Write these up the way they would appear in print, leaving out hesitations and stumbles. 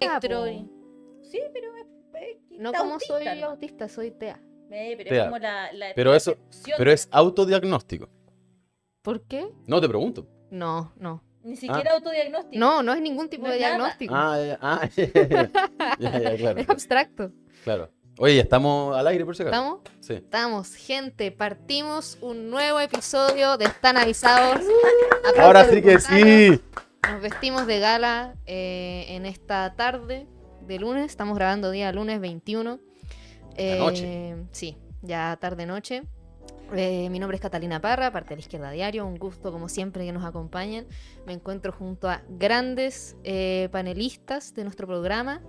espectro. po. Sí, pero No está como autista, soy ¿no? autista, soy TEA. Pero Tea. es como la Pero eso, percepción pero de es autodiagnóstico. ¿Por qué? No te pregunto. No, no. Ni Ah. siquiera autodiagnóstico. No, no es ningún tipo No de es nada. diagnóstico. Ya, claro. Es abstracto. Claro. Oye, ¿estamos al aire por si acaso? ¿Estamos? Sí. Estamos, gente. Partimos un nuevo episodio de Están Avisados. Ahora Aplausos sí que espontáneos. sí. Nos vestimos de gala en esta tarde de lunes. Estamos grabando día lunes 21. La noche. Sí, ya tarde-noche. Mi nombre es Catalina Parra, parte de la Izquierda Diario. Un gusto, como siempre, que nos acompañen. Me encuentro junto a grandes panelistas de nuestro programa.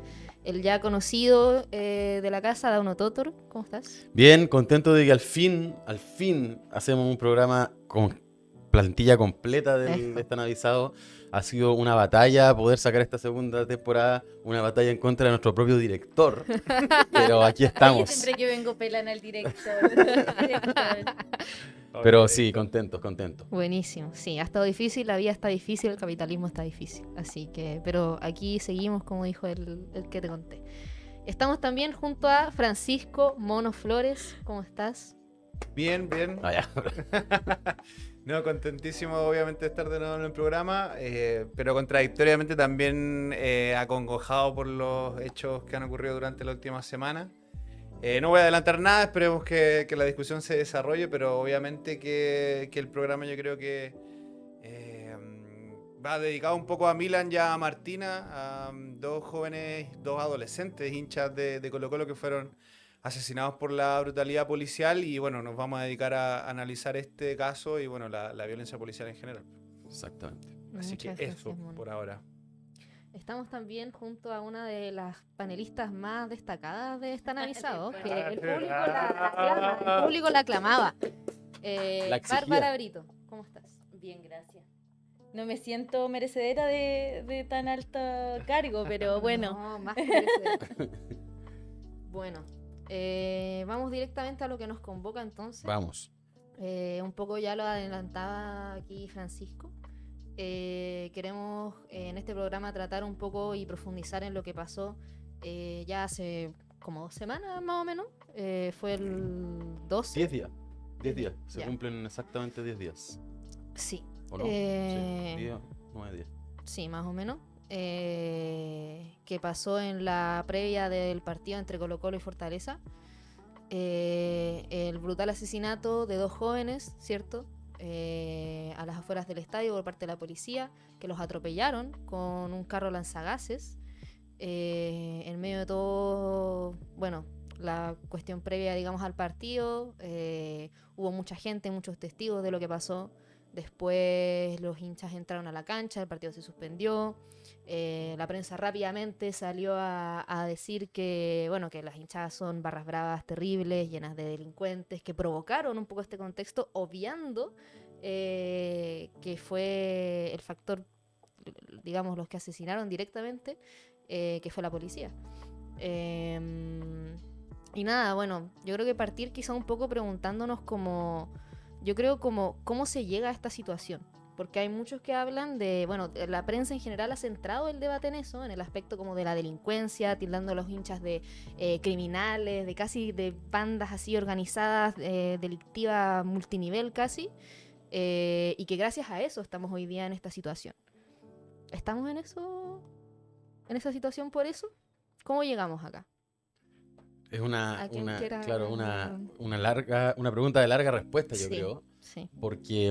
El ya conocido de la casa, Dauno Totor. ¿Cómo estás? Bien, contento de que al fin hacemos un programa con plantilla completa de Están Avisados. Ha sido una batalla poder sacar esta segunda temporada, una batalla en contra de nuestro propio director. Pero aquí Oye, estamos. siempre que vengo pelan al director. Pero sí, contentos. Buenísimo. Sí, ha estado difícil, la vida está difícil, el capitalismo está difícil. Así que, pero aquí seguimos, como dijo el que te conté. Estamos también junto a Francisco Mono Flores. ¿Cómo estás? Bien, bien. Ah, ya. No, contentísimo obviamente de estar de nuevo en el programa, pero contradictoriamente también acongojado por los hechos que han ocurrido durante la última semana. No voy a adelantar nada, esperemos que la discusión se desarrolle, pero obviamente que el programa yo creo que va dedicado un poco a Milan y a Martina, a dos jóvenes, dos adolescentes hinchas de Colo-Colo que fueron asesinados por la brutalidad policial, y bueno, nos vamos a dedicar a analizar este caso y bueno, la violencia policial en general. Exactamente. Así Muchas que gracias, eso Mono. por ahora. Estamos también junto a una de las panelistas más destacadas de Están Avisados, que el público la aclamaba. La exigía. Bárbara Brito, ¿cómo estás? Bien, gracias. No me siento merecedera de tan alto cargo, pero bueno. No, más que merecedor. Bueno, vamos directamente a lo que nos convoca entonces. Vamos. Un poco ya lo adelantaba aquí Francisco. Queremos en este programa tratar un poco y profundizar en lo que pasó ya hace como 2 semanas más o menos. Fue el 12. 10 días. 10 días. Se Ya. cumplen exactamente 10 días. Sí. ¿O no? Eh, Sí, 10, 9 días. Sí, más o menos. Que pasó en la previa del partido entre Colo-Colo y Fortaleza. El brutal asesinato de 2 jóvenes, ¿cierto? A las afueras del estadio por parte de la policía, que los atropellaron con un carro lanzagases. En medio de todo, bueno, la cuestión previa, digamos, al partido, hubo mucha gente, muchos testigos de lo que pasó. Después los hinchas entraron a la cancha, el partido se suspendió. La prensa rápidamente salió a decir que, bueno, que las hinchadas son barras bravas terribles, llenas de delincuentes, que provocaron un poco este contexto, obviando que fue el factor, digamos, los que asesinaron directamente, que fue la policía. Y nada, bueno, yo creo que partir quizá un poco preguntándonos cómo se llega a esta situación. Porque hay muchos que hablan de, bueno, la prensa en general ha centrado el debate en eso, en el aspecto como de la delincuencia, tildando a los hinchas de criminales, de casi de bandas así organizadas, delictivas multinivel casi, y que gracias a eso estamos hoy día en esta situación. ¿Estamos en esa situación por eso? ¿Cómo llegamos acá? Es ¿A quién quiera- claro, una pregunta de larga respuesta, yo Sí. creo. Sí. Porque,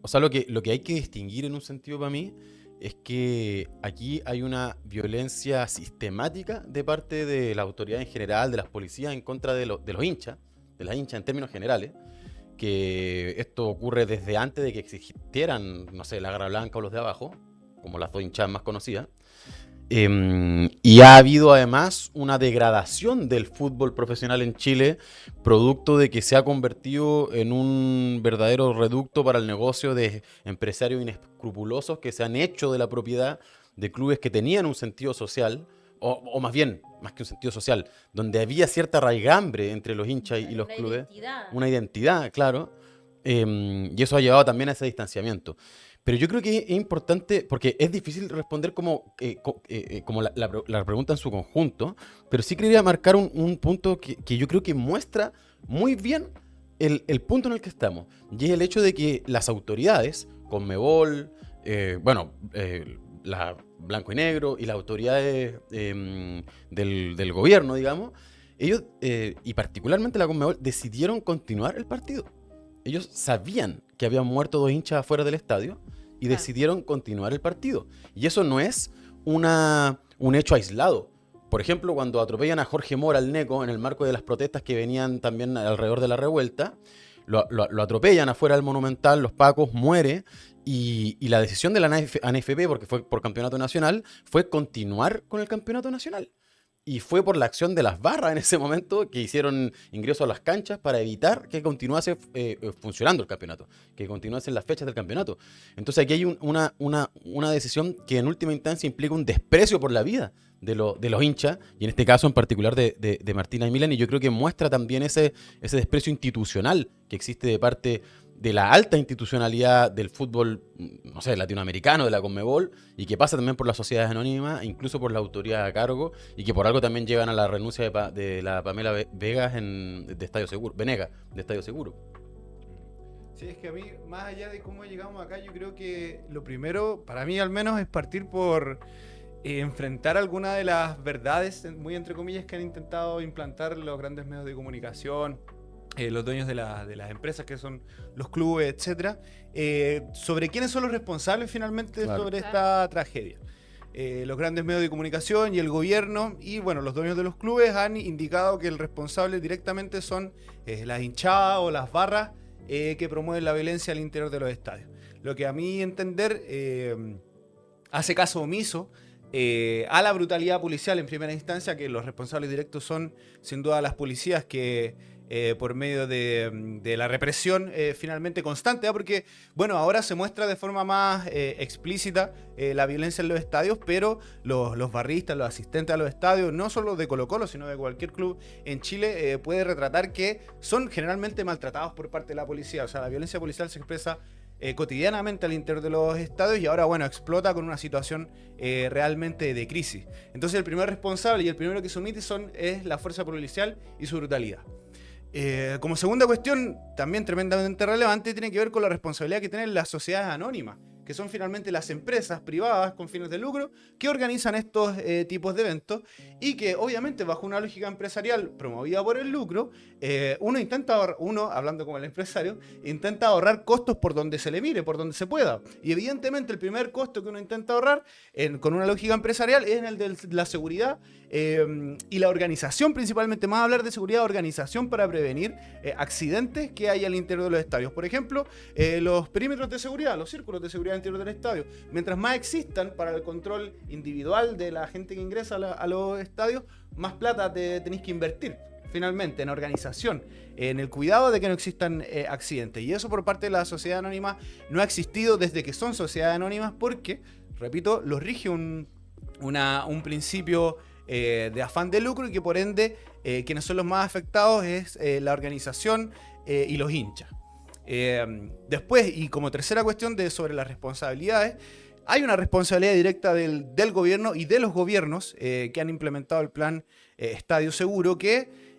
o sea, lo que hay que distinguir en un sentido para mí es que aquí hay una violencia sistemática de parte de la autoridad en general, de las policías, en contra de los hinchas, de las hinchas en términos generales, que esto ocurre desde antes de que existieran, no sé, la Garra Blanca o los de abajo, como las 2 hinchas más conocidas. Y ha habido además una degradación del fútbol profesional en Chile, producto de que se ha convertido en un verdadero reducto para el negocio de empresarios inescrupulosos que se han hecho de la propiedad de clubes que tenían un sentido social, o más bien, más que un sentido social, donde había cierta raigambre entre los hinchas y los clubes. Identidad. Una identidad, claro, y eso ha llevado también a ese distanciamiento. Pero yo creo que es importante, porque es difícil responder como la pregunta en su conjunto, pero sí quería marcar un punto que yo creo que muestra muy bien el punto en el que estamos. Y es el hecho de que las autoridades, Conmebol, la Blanco y Negro y las autoridades del gobierno, digamos, ellos, y particularmente la Conmebol, decidieron continuar el partido. Ellos sabían que habían muerto 2 hinchas afuera del estadio y Claro. decidieron continuar el partido. Y eso no es un hecho aislado. Por ejemplo, cuando atropellan a Jorge Mora, el Neco, en el marco de las protestas que venían también alrededor de la revuelta, lo atropellan afuera del Monumental, los pacos, muere, y la decisión de la ANFP, porque fue por campeonato nacional, fue continuar con el campeonato nacional. Y fue por la acción de las barras en ese momento que hicieron ingreso a las canchas para evitar que continuase funcionando el campeonato, que continuasen las fechas del campeonato. Entonces aquí hay una decisión que en última instancia implica un desprecio por la vida de los hinchas, y en este caso en particular de Martina y Milan, y yo creo que muestra también ese desprecio institucional que existe de parte de la alta institucionalidad del fútbol, no sé, latinoamericano, de la Conmebol, y que pasa también por las sociedades anónimas, incluso por la autoridad a cargo, y que por algo también llegan a la renuncia de la Pamela Vegas de Estadio Seguro, Venega, de Estadio Seguro. Sí, es que a mí, más allá de cómo llegamos acá, yo creo que lo primero, para mí al menos, es partir por enfrentar algunas de las verdades, muy entre comillas, que han intentado implantar los grandes medios de comunicación, los dueños de las empresas que son los clubes, etcétera, sobre quiénes son los responsables finalmente Claro. sobre esta tragedia. Los grandes medios de comunicación y el gobierno y bueno, los dueños de los clubes han indicado que el responsable directamente son las hinchadas o las barras que promueven la violencia al interior de los estadios. Lo que a mi entender hace caso omiso a la brutalidad policial en primera instancia, que los responsables directos son sin duda las policías que por medio de la represión finalmente constante, porque bueno, ahora se muestra de forma más explícita la violencia en los estadios, pero los barristas, los asistentes a los estadios, no solo de Colo-Colo, sino de cualquier club en Chile, puede retratar que son generalmente maltratados por parte de la policía. O sea, la violencia policial se expresa cotidianamente al interior de los estadios y ahora, bueno, explota con una situación realmente de crisis. Entonces el primer responsable y el primero que se omite es la fuerza policial y su brutalidad. Como segunda cuestión, también tremendamente relevante, tiene que ver con la responsabilidad que tienen las sociedades anónimas, que son finalmente las empresas privadas con fines de lucro que organizan estos tipos de eventos y que obviamente bajo una lógica empresarial promovida por el lucro, uno, hablando como el empresario, intenta ahorrar costos por donde se le mire, por donde se pueda. Y evidentemente el primer costo que uno intenta ahorrar con una lógica empresarial es en el de la seguridad y la organización, principalmente más hablar de seguridad, organización para prevenir accidentes que hay al interior de los estadios. Por ejemplo, los perímetros de seguridad, los círculos de seguridad al interior del estadio. Mientras más existan para el control individual de la gente que ingresa a los estadios, más plata tenéis que invertir finalmente en organización, en el cuidado de que no existan accidentes. Y eso por parte de la sociedad anónima no ha existido desde que son sociedades anónimas porque, repito, los rige un principio de afán de lucro y que por ende quienes son los más afectados es la organización y los hinchas. Después, y como tercera cuestión sobre las responsabilidades, hay una responsabilidad directa del gobierno y de los gobiernos que han implementado el plan Estadio Seguro que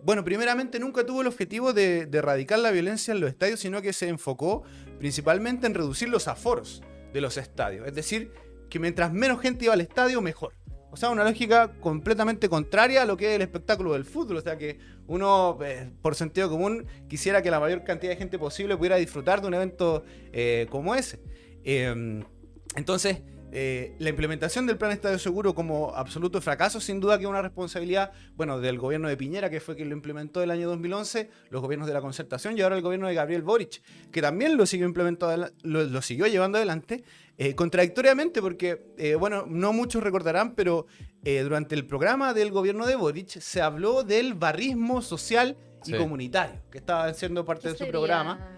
bueno, primeramente nunca tuvo el objetivo de erradicar la violencia en los estadios, sino que se enfocó principalmente en reducir los aforos de los estadios. Es decir, que mientras menos gente iba al estadio, mejor. O sea, una lógica completamente contraria a lo que es el espectáculo del fútbol. O sea, que uno, por sentido común, quisiera que la mayor cantidad de gente posible pudiera disfrutar de un evento como ese. Entonces, la implementación del plan Estadio Seguro como absoluto fracaso, sin duda que es una responsabilidad, bueno, del gobierno de Piñera, que fue quien lo implementó el año 2011, los gobiernos de la Concertación y ahora el gobierno de Gabriel Boric, que también lo siguió lo siguió llevando adelante, contradictoriamente, porque, bueno, no muchos recordarán, pero durante el programa del gobierno de Boric se habló del barrismo social y comunitario, que estaba siendo parte de su programa.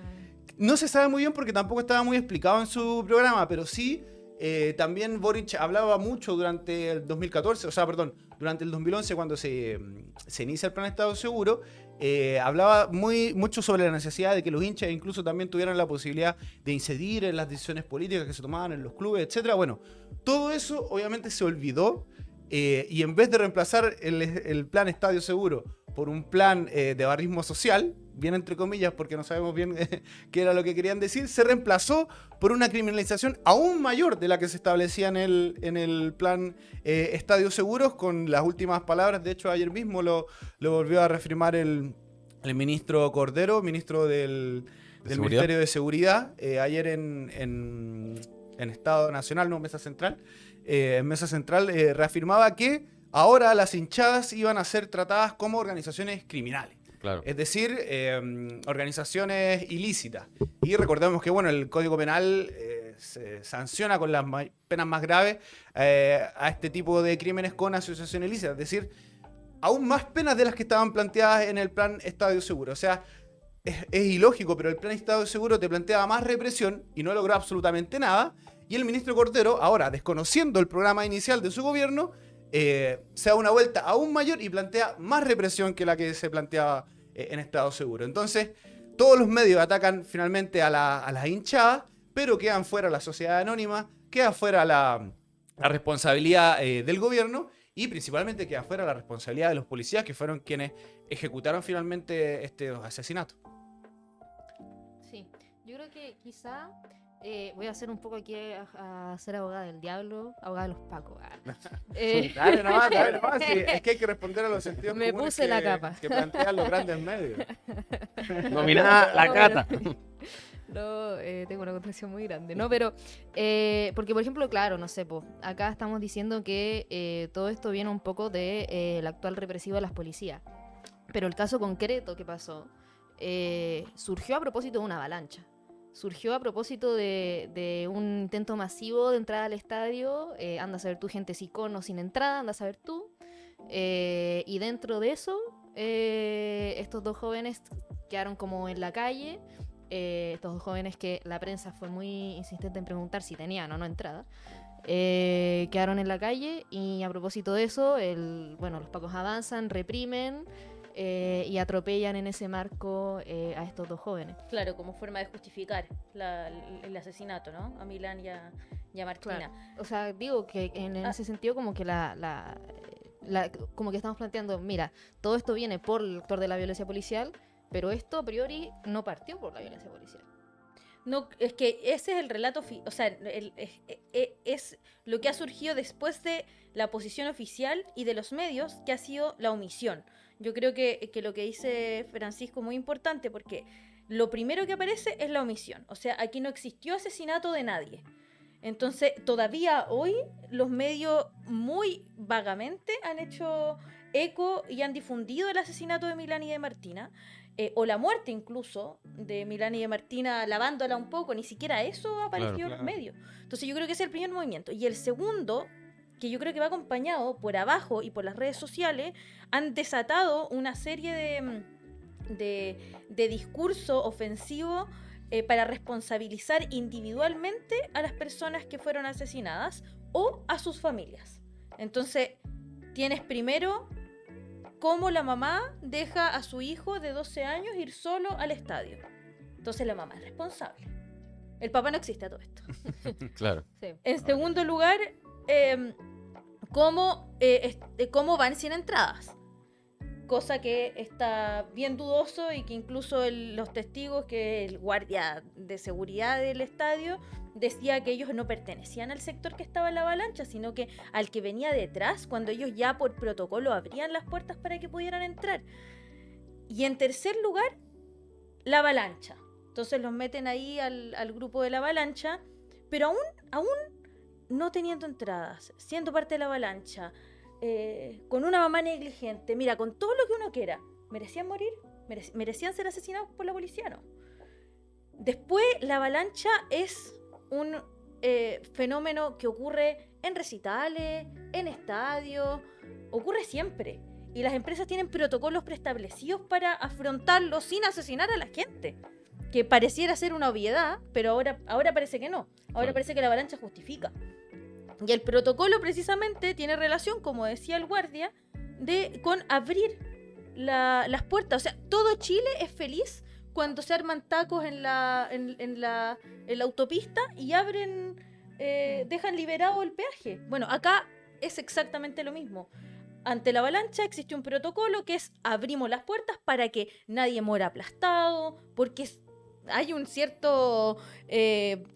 No se sabe muy bien porque tampoco estaba muy explicado en su programa, pero sí... también Boric hablaba mucho durante el 2014, o sea, perdón, durante el 2011 cuando se inicia el plan Estado Seguro, hablaba mucho sobre la necesidad de que los hinchas incluso también tuvieran la posibilidad de incidir en las decisiones políticas que se tomaban en los clubes, etcétera. Bueno, todo eso obviamente se olvidó y en vez de reemplazar el plan Estadio Seguro por un plan de barrismo social, bien entre comillas porque no sabemos bien qué era lo que querían decir, se reemplazó por una criminalización aún mayor de la que se establecía en el plan Estadio Seguros, con las últimas palabras. De hecho, ayer mismo lo volvió a reafirmar el ministro Cordero, ministro del Ministerio de Seguridad, ayer en Estado Nacional, no Mesa Central. En Mesa Central reafirmaba que ahora las hinchadas iban a ser tratadas como organizaciones criminales. Claro. Es decir, organizaciones ilícitas. Y recordemos que bueno, el Código Penal se sanciona con las penas más graves a este tipo de crímenes con asociación ilícita. Es decir, aún más penas de las que estaban planteadas en el plan Estadio Seguro. O sea, es ilógico, pero el plan Estadio Seguro te planteaba más represión y no logró absolutamente nada. Y el ministro Cordero, ahora desconociendo el programa inicial de su gobierno, se da una vuelta aún mayor y plantea más represión que la que se planteaba en Estado Seguro. Entonces, todos los medios atacan finalmente a las hinchadas, pero quedan fuera la sociedad anónima, queda fuera la responsabilidad del gobierno y principalmente queda fuera la responsabilidad de los policías, que fueron quienes ejecutaron finalmente este asesinato. Sí, yo creo que quizá voy a hacer un poco aquí a ser abogada del diablo, abogada de los pacos. Dale nomás, sí, es que hay que responder a los sentidos Me comunes puse la capa. que plantean los grandes medios. Nominada la Cata. No, tengo una contracción muy grande, ¿no? Pero, porque por ejemplo, claro, no sé, acá estamos diciendo que todo esto viene un poco de la actual represiva de las policías. Pero el caso concreto que pasó surgió a propósito de una avalancha. Surgió a propósito de un intento masivo de entrada al estadio. Anda a saber tú, gente con o sin entrada, anda a saber tú. Y dentro de eso, estos dos jóvenes quedaron como en la calle. Estos dos jóvenes que la prensa fue muy insistente en preguntar si tenían o no entrada. Quedaron en la calle y a propósito de eso, los pacos avanzan, reprimen. Y atropellan en ese marco a estos dos jóvenes. Claro, como forma de justificar el asesinato, ¿no? A Milán y a Martina. Claro. O sea, digo que en ese sentido como que como que estamos planteando, mira, todo esto viene por el actor de la violencia policial, pero esto a priori no partió por la violencia policial. No, es que ese es el relato, o sea, es lo que ha surgido después de la posición oficial y de los medios, que ha sido la omisión. Yo creo que lo que dice Francisco es muy importante, porque lo primero que aparece es la omisión. O sea, aquí no existió asesinato de nadie. Entonces, todavía hoy los medios muy vagamente han hecho eco y han difundido el asesinato de Milán y de Martina, o la muerte incluso de Milán y de Martina, lavándola un poco. Ni siquiera eso apareció en los medios. Entonces yo creo que ese es el primer movimiento. Y el segundo, que yo creo que va acompañado por abajo y por las redes sociales, han desatado una serie de discurso ofensivo para responsabilizar individualmente a las personas que fueron asesinadas o a sus familias. Entonces, tienes primero cómo la mamá deja a su hijo de 12 años ir solo al estadio. Entonces la mamá es responsable. El papá no existe a todo esto. Claro. Sí. En segundo lugar, cómo van sin entradas. Cosa que está bien dudoso y que incluso los testigos, que el guardia de seguridad del estadio decía que ellos no pertenecían al sector que estaba en la avalancha, sino que al que venía detrás, cuando ellos ya por protocolo abrían las puertas para que pudieran entrar. Y en tercer lugar, la avalancha. Entonces los meten ahí al grupo de la avalancha, pero aún no teniendo entradas, siendo parte de la avalancha, con una mamá negligente, mira, con todo lo que uno quiera, ¿merecían morir? ¿Merecían ser asesinados por la policía? No. Después, la avalancha es un fenómeno que ocurre en recitales, en estadios, ocurre siempre. Y las empresas tienen protocolos preestablecidos para afrontarlo sin asesinar a la gente. Que pareciera ser una obviedad, pero ahora parece que no. Ahora parece que la avalancha justifica. Y el protocolo precisamente tiene relación, como decía el guardia, con abrir las puertas. O sea, todo Chile es feliz cuando se arman tacos en la autopista y dejan liberado el peaje. Bueno, acá es exactamente lo mismo. Ante la avalancha existe un protocolo que es abrimos las puertas para que nadie muera aplastado, porque hay un cierto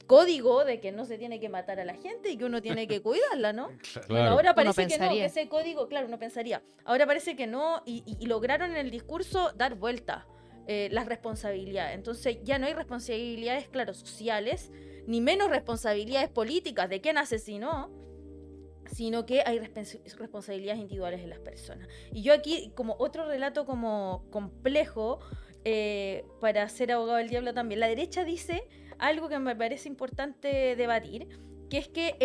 código de que no se tiene que matar a la gente y que uno tiene que cuidarla, ¿no? Claro. Bueno, ahora parece que no, pensaría. que ese código, claro, uno pensaría. Ahora parece que no y lograron en el discurso dar vuelta las responsabilidades. Entonces ya no hay responsabilidades, claro, sociales, ni menos responsabilidades políticas de quién asesinó, sino que hay responsabilidades individuales en las personas. Y yo aquí, como otro relato como complejo, para ser abogado del diablo también, la derecha dice algo que me parece importante debatir, que es que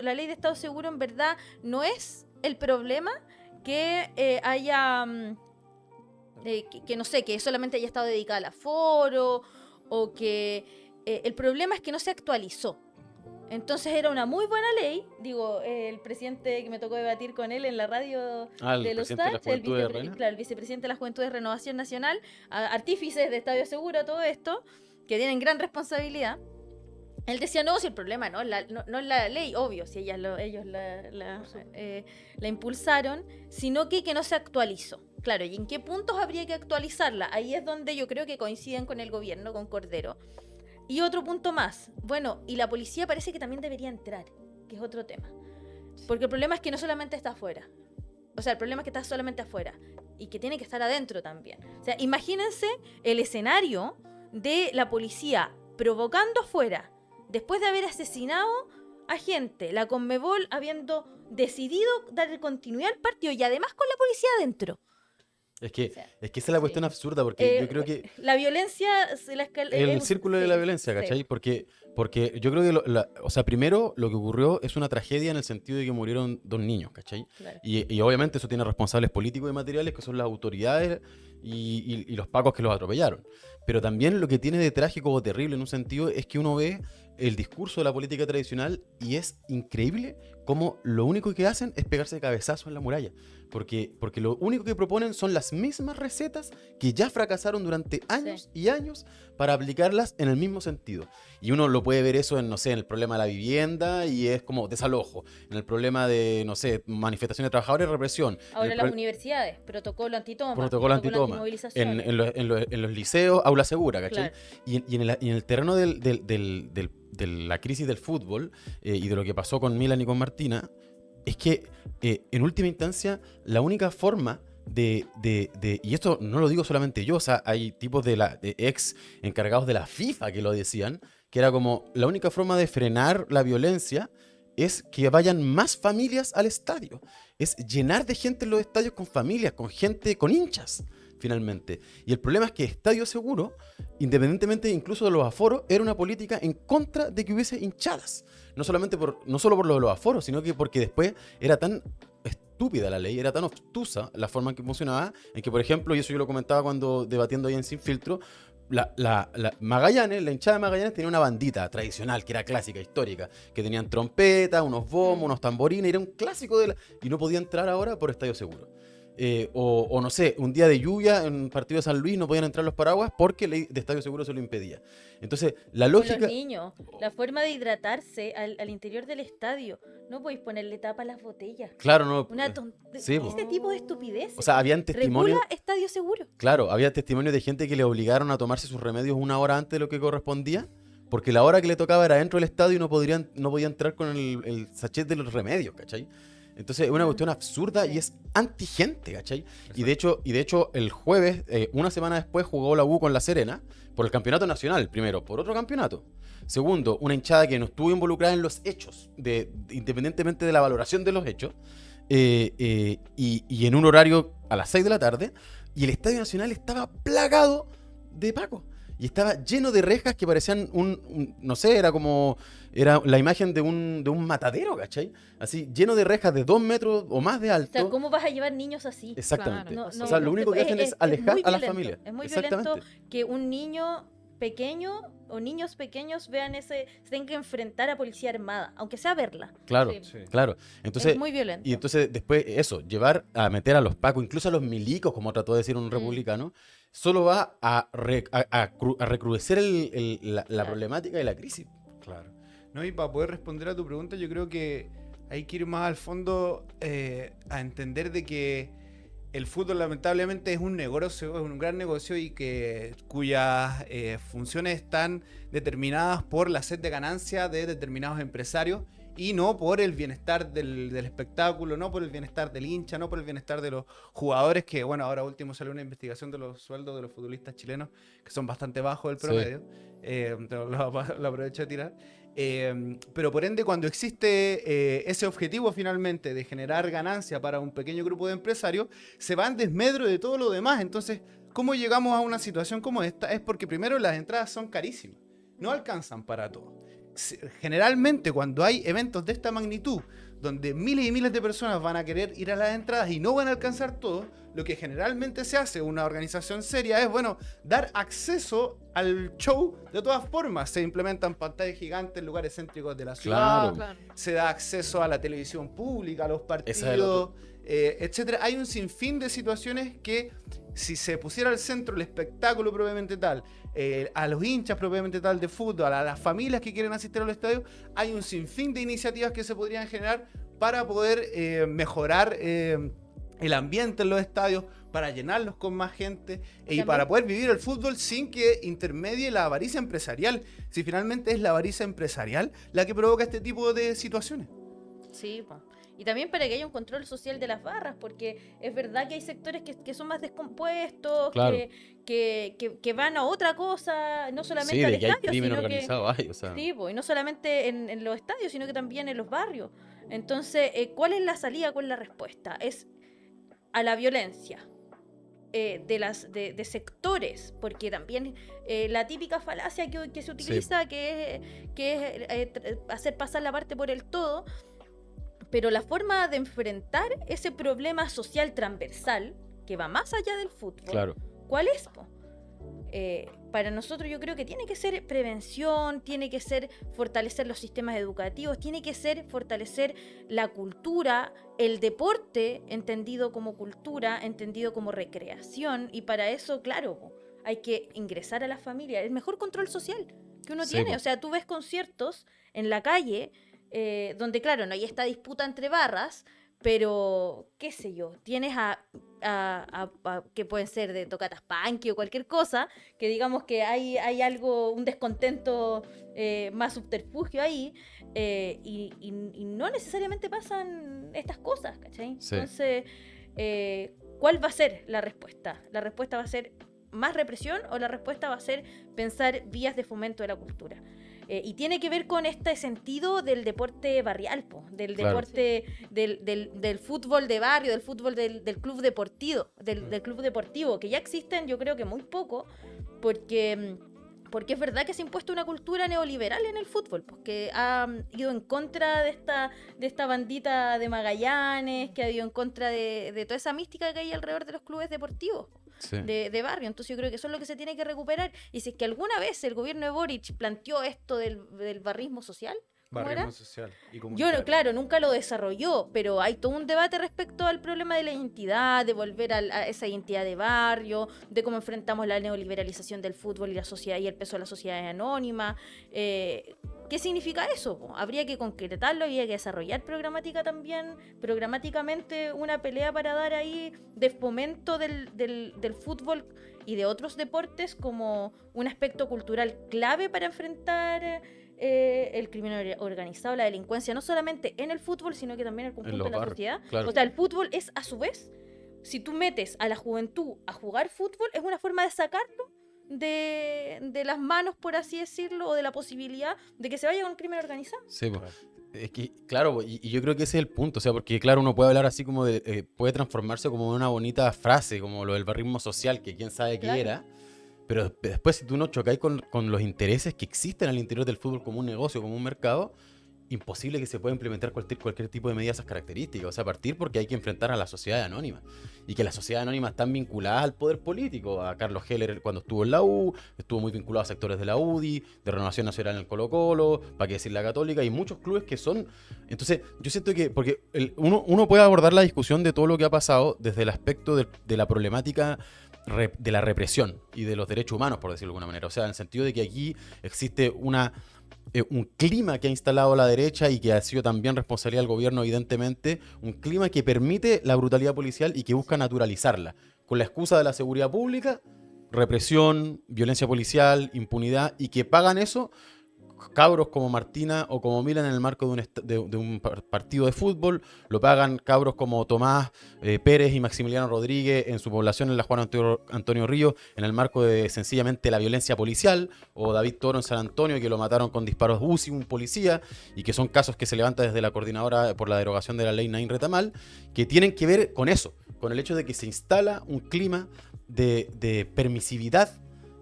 la ley de Estado Seguro en verdad no es el problema que haya... que no sé, que solamente haya estado dedicada al aforo, o que el problema es que no se actualizó. Entonces era una muy buena ley, digo, el presidente que me tocó debatir con él en la radio El de los presidente de la TACH, el, Juventud de RN. claro, el vicepresidente de la Juventud de Renovación Nacional, artífices de Estadio Seguro, todo esto, que tienen gran responsabilidad. Él decía, no, si el problema no es la ley, obvio, si ellos la impulsaron, sino que no se actualizó. Claro, ¿y en qué puntos habría que actualizarla? Ahí es donde yo creo que coinciden con el gobierno, con Cordero. Y otro punto más, bueno, y la policía parece que también debería entrar, que es otro tema. Porque el problema es que no solamente está afuera. O sea, el problema es que está solamente afuera y que tiene que estar adentro también. O sea, imagínense el escenario de la policía provocando afuera, después de haber asesinado a gente, la Conmebol habiendo decidido darle continuidad al partido y además con la policía adentro. Es que, O sea, es que esa es la cuestión absurda, porque yo creo que la violencia... el círculo de la violencia, ¿cachai? Sí. Porque yo creo que, o sea, primero lo que ocurrió es una tragedia en el sentido de que murieron 2 niños, ¿cachai? Claro. Y obviamente eso tiene responsables políticos y materiales que son las autoridades y los pacos que los atropellaron. Pero también lo que tiene de trágico o terrible en un sentido es que uno ve el discurso de la política tradicional y es increíble cómo lo único que hacen es pegarse de cabezazo en la muralla. Porque lo único que proponen son las mismas recetas que ya fracasaron durante años y años para aplicarlas en el mismo sentido. Y uno lo puede ver eso en, no sé, en el problema de la vivienda y es como desalojo. En el problema de, no sé, manifestaciones de trabajadores, represión. Ahora las universidades, protocolo antitoma. Protocolo antitoma. Antimovilización. En los liceos, aula segura, ¿cachai? Claro. Y en el terreno de la crisis del fútbol y de lo que pasó con Milan y con Martina, es que en última instancia la única forma y esto no lo digo solamente yo, o sea, hay tipos de ex encargados de la FIFA que lo decían, que era como la única forma de frenar la violencia es que vayan más familias al estadio, es llenar de gente en los estadios con familias, con gente, con hinchas, finalmente. Y el problema es que Estadio Seguro, independientemente incluso de los aforos, era una política en contra de que hubiese hinchadas. No solo por lo de los aforos, sino que porque después era tan estúpida la ley, era tan obtusa la forma en que funcionaba, en que, por ejemplo, y eso yo lo comentaba cuando debatiendo ahí en Sin Filtro, Magallanes, la hinchada de Magallanes tenía una bandita tradicional, que era clásica, histórica, que tenían trompetas, unos bombos, unos tamborines, era un clásico y no podía entrar ahora por Estadio Seguro. O no sé, un día de lluvia en un partido de San Luis no podían entrar los paraguas porque la ley de Estadio Seguro se lo impedía. Entonces, la lógica... Con los niños, la forma de hidratarse al interior del estadio. No podéis ponerle tapa a las botellas. Claro, no... Sí, ese tipo de estupidez. O sea, habían testimonios... Regula Estadio Seguro. Claro, había testimonios de gente que le obligaron a tomarse sus remedios 1 hora antes de lo que correspondía, porque la hora que le tocaba era dentro del estadio y no podía entrar con el sachet de los remedios, ¿cachai? Entonces es una cuestión absurda y es antigente, ¿cachai? Y de hecho el jueves, una semana después, jugó la U con La Serena por el campeonato nacional, primero, por otro campeonato. Segundo, una hinchada que no estuvo involucrada en los hechos, independientemente de la valoración de los hechos, y en un horario a las 6 de la tarde, y el Estadio Nacional estaba plagado de pacos. Y estaba lleno de rejas que parecían no sé, era la imagen de un matadero, ¿cachai? Así, lleno de rejas de 2 metros o más de alto. O sea, ¿cómo vas a llevar niños así? Exactamente. Claro, o sea, lo único que hacen es alejar a la familia. Es muy Exactamente. violento que un niño pequeño o niños pequeños se tengan que enfrentar a policía armada, aunque sea verla. Claro, Sí. Sí. claro. Entonces, Es muy violento. y entonces después eso, llevar a meter a los pacos, incluso a los milicos, como trató de decir un Mm. republicano, solo va a recrudecer la Claro. problemática y la crisis. Claro. No, y para poder responder a tu pregunta, yo creo que hay que ir más al fondo a entender de que el fútbol lamentablemente es un negocio, es un gran negocio y cuyas funciones están determinadas por la sed de ganancia de determinados empresarios y no por el bienestar del espectáculo, no por el bienestar del hincha, no por el bienestar de los jugadores, que bueno, ahora último salió una investigación de los sueldos de los futbolistas chilenos que son bastante bajos del Sí. promedio. Lo aprovecho de tirar. Pero por ende, cuando existe ese objetivo finalmente de generar ganancia para un pequeño grupo de empresarios, se va en desmedro de todo lo demás. Entonces, ¿cómo llegamos a una situación como esta? Es porque primero las entradas son carísimas, no alcanzan para todo. Generalmente, cuando hay eventos de esta magnitud, donde miles y miles de personas van a querer ir a las entradas y no van a alcanzar todo, lo que generalmente se hace una organización seria es, bueno, dar acceso al show de todas formas. Se implementan pantallas gigantes en lugares céntricos de la ciudad, Claro. se da acceso a la televisión pública, a los Ese es el partidos, otro. etcétera. Hay un sinfín de situaciones que, si se pusiera al centro el espectáculo propiamente tal, a los hinchas propiamente tal de fútbol, a las familias que quieren asistir al estadio, hay un sinfín de iniciativas que se podrían generar para poder mejorar el ambiente en los estadios, para llenarlos con más gente y También- para poder vivir el fútbol sin que intermedie la avaricia empresarial. Si finalmente es la avaricia empresarial la que provoca este tipo de situaciones. Sí, po. Y también para que haya un control social de las barras, porque es verdad que hay sectores que son más descompuestos, Claro. que van a otra cosa, no solamente Sí, al de que hay estadio, crimen sino que... organizado, hay, o sea. Sí, po, y no solamente en los estadios, sino que también en los barrios. Entonces, ¿cuál es la salida? ¿Cuál es la respuesta? Es a la violencia de sectores, porque también la típica falacia que se utiliza, que es hacer pasar la parte por el todo, pero la forma de enfrentar ese problema social transversal, que va más allá del fútbol, Claro. ¿cuál es, po? Para nosotros yo creo que tiene que ser prevención, tiene que ser fortalecer los sistemas educativos, tiene que ser fortalecer la cultura, el deporte entendido como cultura, entendido como recreación, y para eso, claro, po, hay que ingresar a la familia, el mejor control social que uno Sí, tiene. po. O sea, tú ves conciertos en la calle donde, claro, no hay esta disputa entre barras, pero, qué sé yo, tienes que pueden ser de tocatas punk o cualquier cosa, que digamos que hay algo, un descontento más subterfugio ahí, y no necesariamente pasan estas cosas, ¿cachai? Sí. Entonces, ¿cuál va a ser la respuesta? ¿La respuesta va a ser más represión o la respuesta va a ser pensar vías de fomento de la cultura? Y tiene que ver con este sentido del deporte barrial, po, del Claro. deporte del fútbol de barrio, del fútbol del club deportivo, del club deportivo, que ya existen yo creo que muy poco, porque es verdad que se ha impuesto una cultura neoliberal en el fútbol, porque ha ido en contra de esta bandita de Magallanes, que ha ido en contra de toda esa mística que hay alrededor de los clubes deportivos. Sí. De barrio. Entonces yo creo que eso es lo que se tiene que recuperar. Y si es que alguna vez el gobierno de Boric planteó esto del barrismo social, ¿cómo era? Barrismo social y Yo, comunitario. claro, nunca lo desarrolló, pero hay todo un debate respecto al problema de la identidad, de volver a esa identidad de barrio, de cómo enfrentamos la neoliberalización del fútbol y la sociedad y el peso de la sociedad anónima. ¿Qué significa eso, po? Habría que concretarlo, habría que desarrollar programáticamente una pelea para dar ahí de fomento del fútbol y de otros deportes como un aspecto cultural clave para enfrentar el crimen organizado, la delincuencia, no solamente en el fútbol, sino que también en el conjunto los de la barrios, sociedad. claro. O sea, el fútbol es, a su vez, si tú metes a la juventud a jugar fútbol, es una forma de sacarlo de las manos, por así decirlo, o de la posibilidad de que se vaya con crimen organizado. Sí, po. Claro. Es que, claro, po, y yo creo que ese es el punto, o sea, porque claro, uno puede hablar así como de, puede transformarse como en una bonita frase, como lo del barrismo social, que quién sabe Claro. qué era, pero después si tú no chocáis con los intereses que existen al interior del fútbol como un negocio, como un mercado, imposible que se pueda implementar cualquier tipo de medida de esas características. O sea, partir porque hay que enfrentar a la sociedad anónima. Y que las sociedades anónimas están vinculadas al poder político. A Carlos Heller cuando estuvo en la U, estuvo muy vinculado a sectores de la UDI, de Renovación Nacional en el Colo-Colo, para qué decir la Católica, y muchos clubes que son... Entonces, yo siento que... Porque uno puede abordar la discusión de todo lo que ha pasado desde el aspecto de la problemática de la represión y de los derechos humanos, por decirlo de alguna manera. O sea, en el sentido de que aquí existe un clima que ha instalado la derecha y que ha sido también responsabilidad del gobierno, evidentemente, un clima que permite la brutalidad policial y que busca naturalizarla, con la excusa de la seguridad pública, represión, violencia policial, impunidad, y que pagan eso cabros como Martina o como Milan en el marco de un partido de fútbol, lo pagan cabros como Tomás Pérez y Maximiliano Rodríguez en su población en la Juan Antonio Ríos en el marco de sencillamente la violencia policial, o David Toro en San Antonio que lo mataron con disparos UCI un policía, y que son casos que se levantan desde la coordinadora por la derogación de la ley Nain Retamal, que tienen que ver con eso, con el hecho de que se instala un clima de permisividad,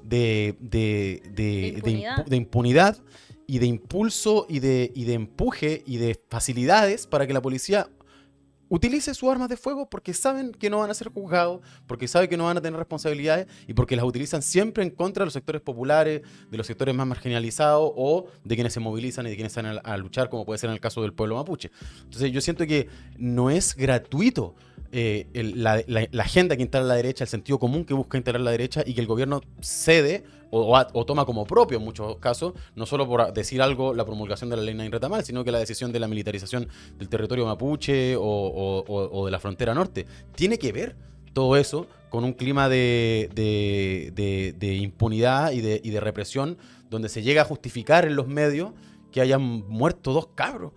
de impunidad y de impulso y de empuje y de facilidades para que la policía utilice sus armas de fuego, porque saben que no van a ser juzgados, porque saben que no van a tener responsabilidades y porque las utilizan siempre en contra de los sectores populares, de los sectores más marginalizados o de quienes se movilizan y de quienes salen a luchar, como puede ser en el caso del pueblo mapuche. Entonces yo siento que no es gratuito la agenda que instala la derecha, el sentido común que busca instalar la derecha, y que el gobierno cede o toma como propio en muchos casos, no solo por decir algo la promulgación de la ley Nain Retamal, sino que la decisión de la militarización del territorio mapuche o de la frontera norte. Tiene que ver todo eso con un clima de impunidad y de represión, donde se llega a justificar en los medios que hayan muerto 2 cabros,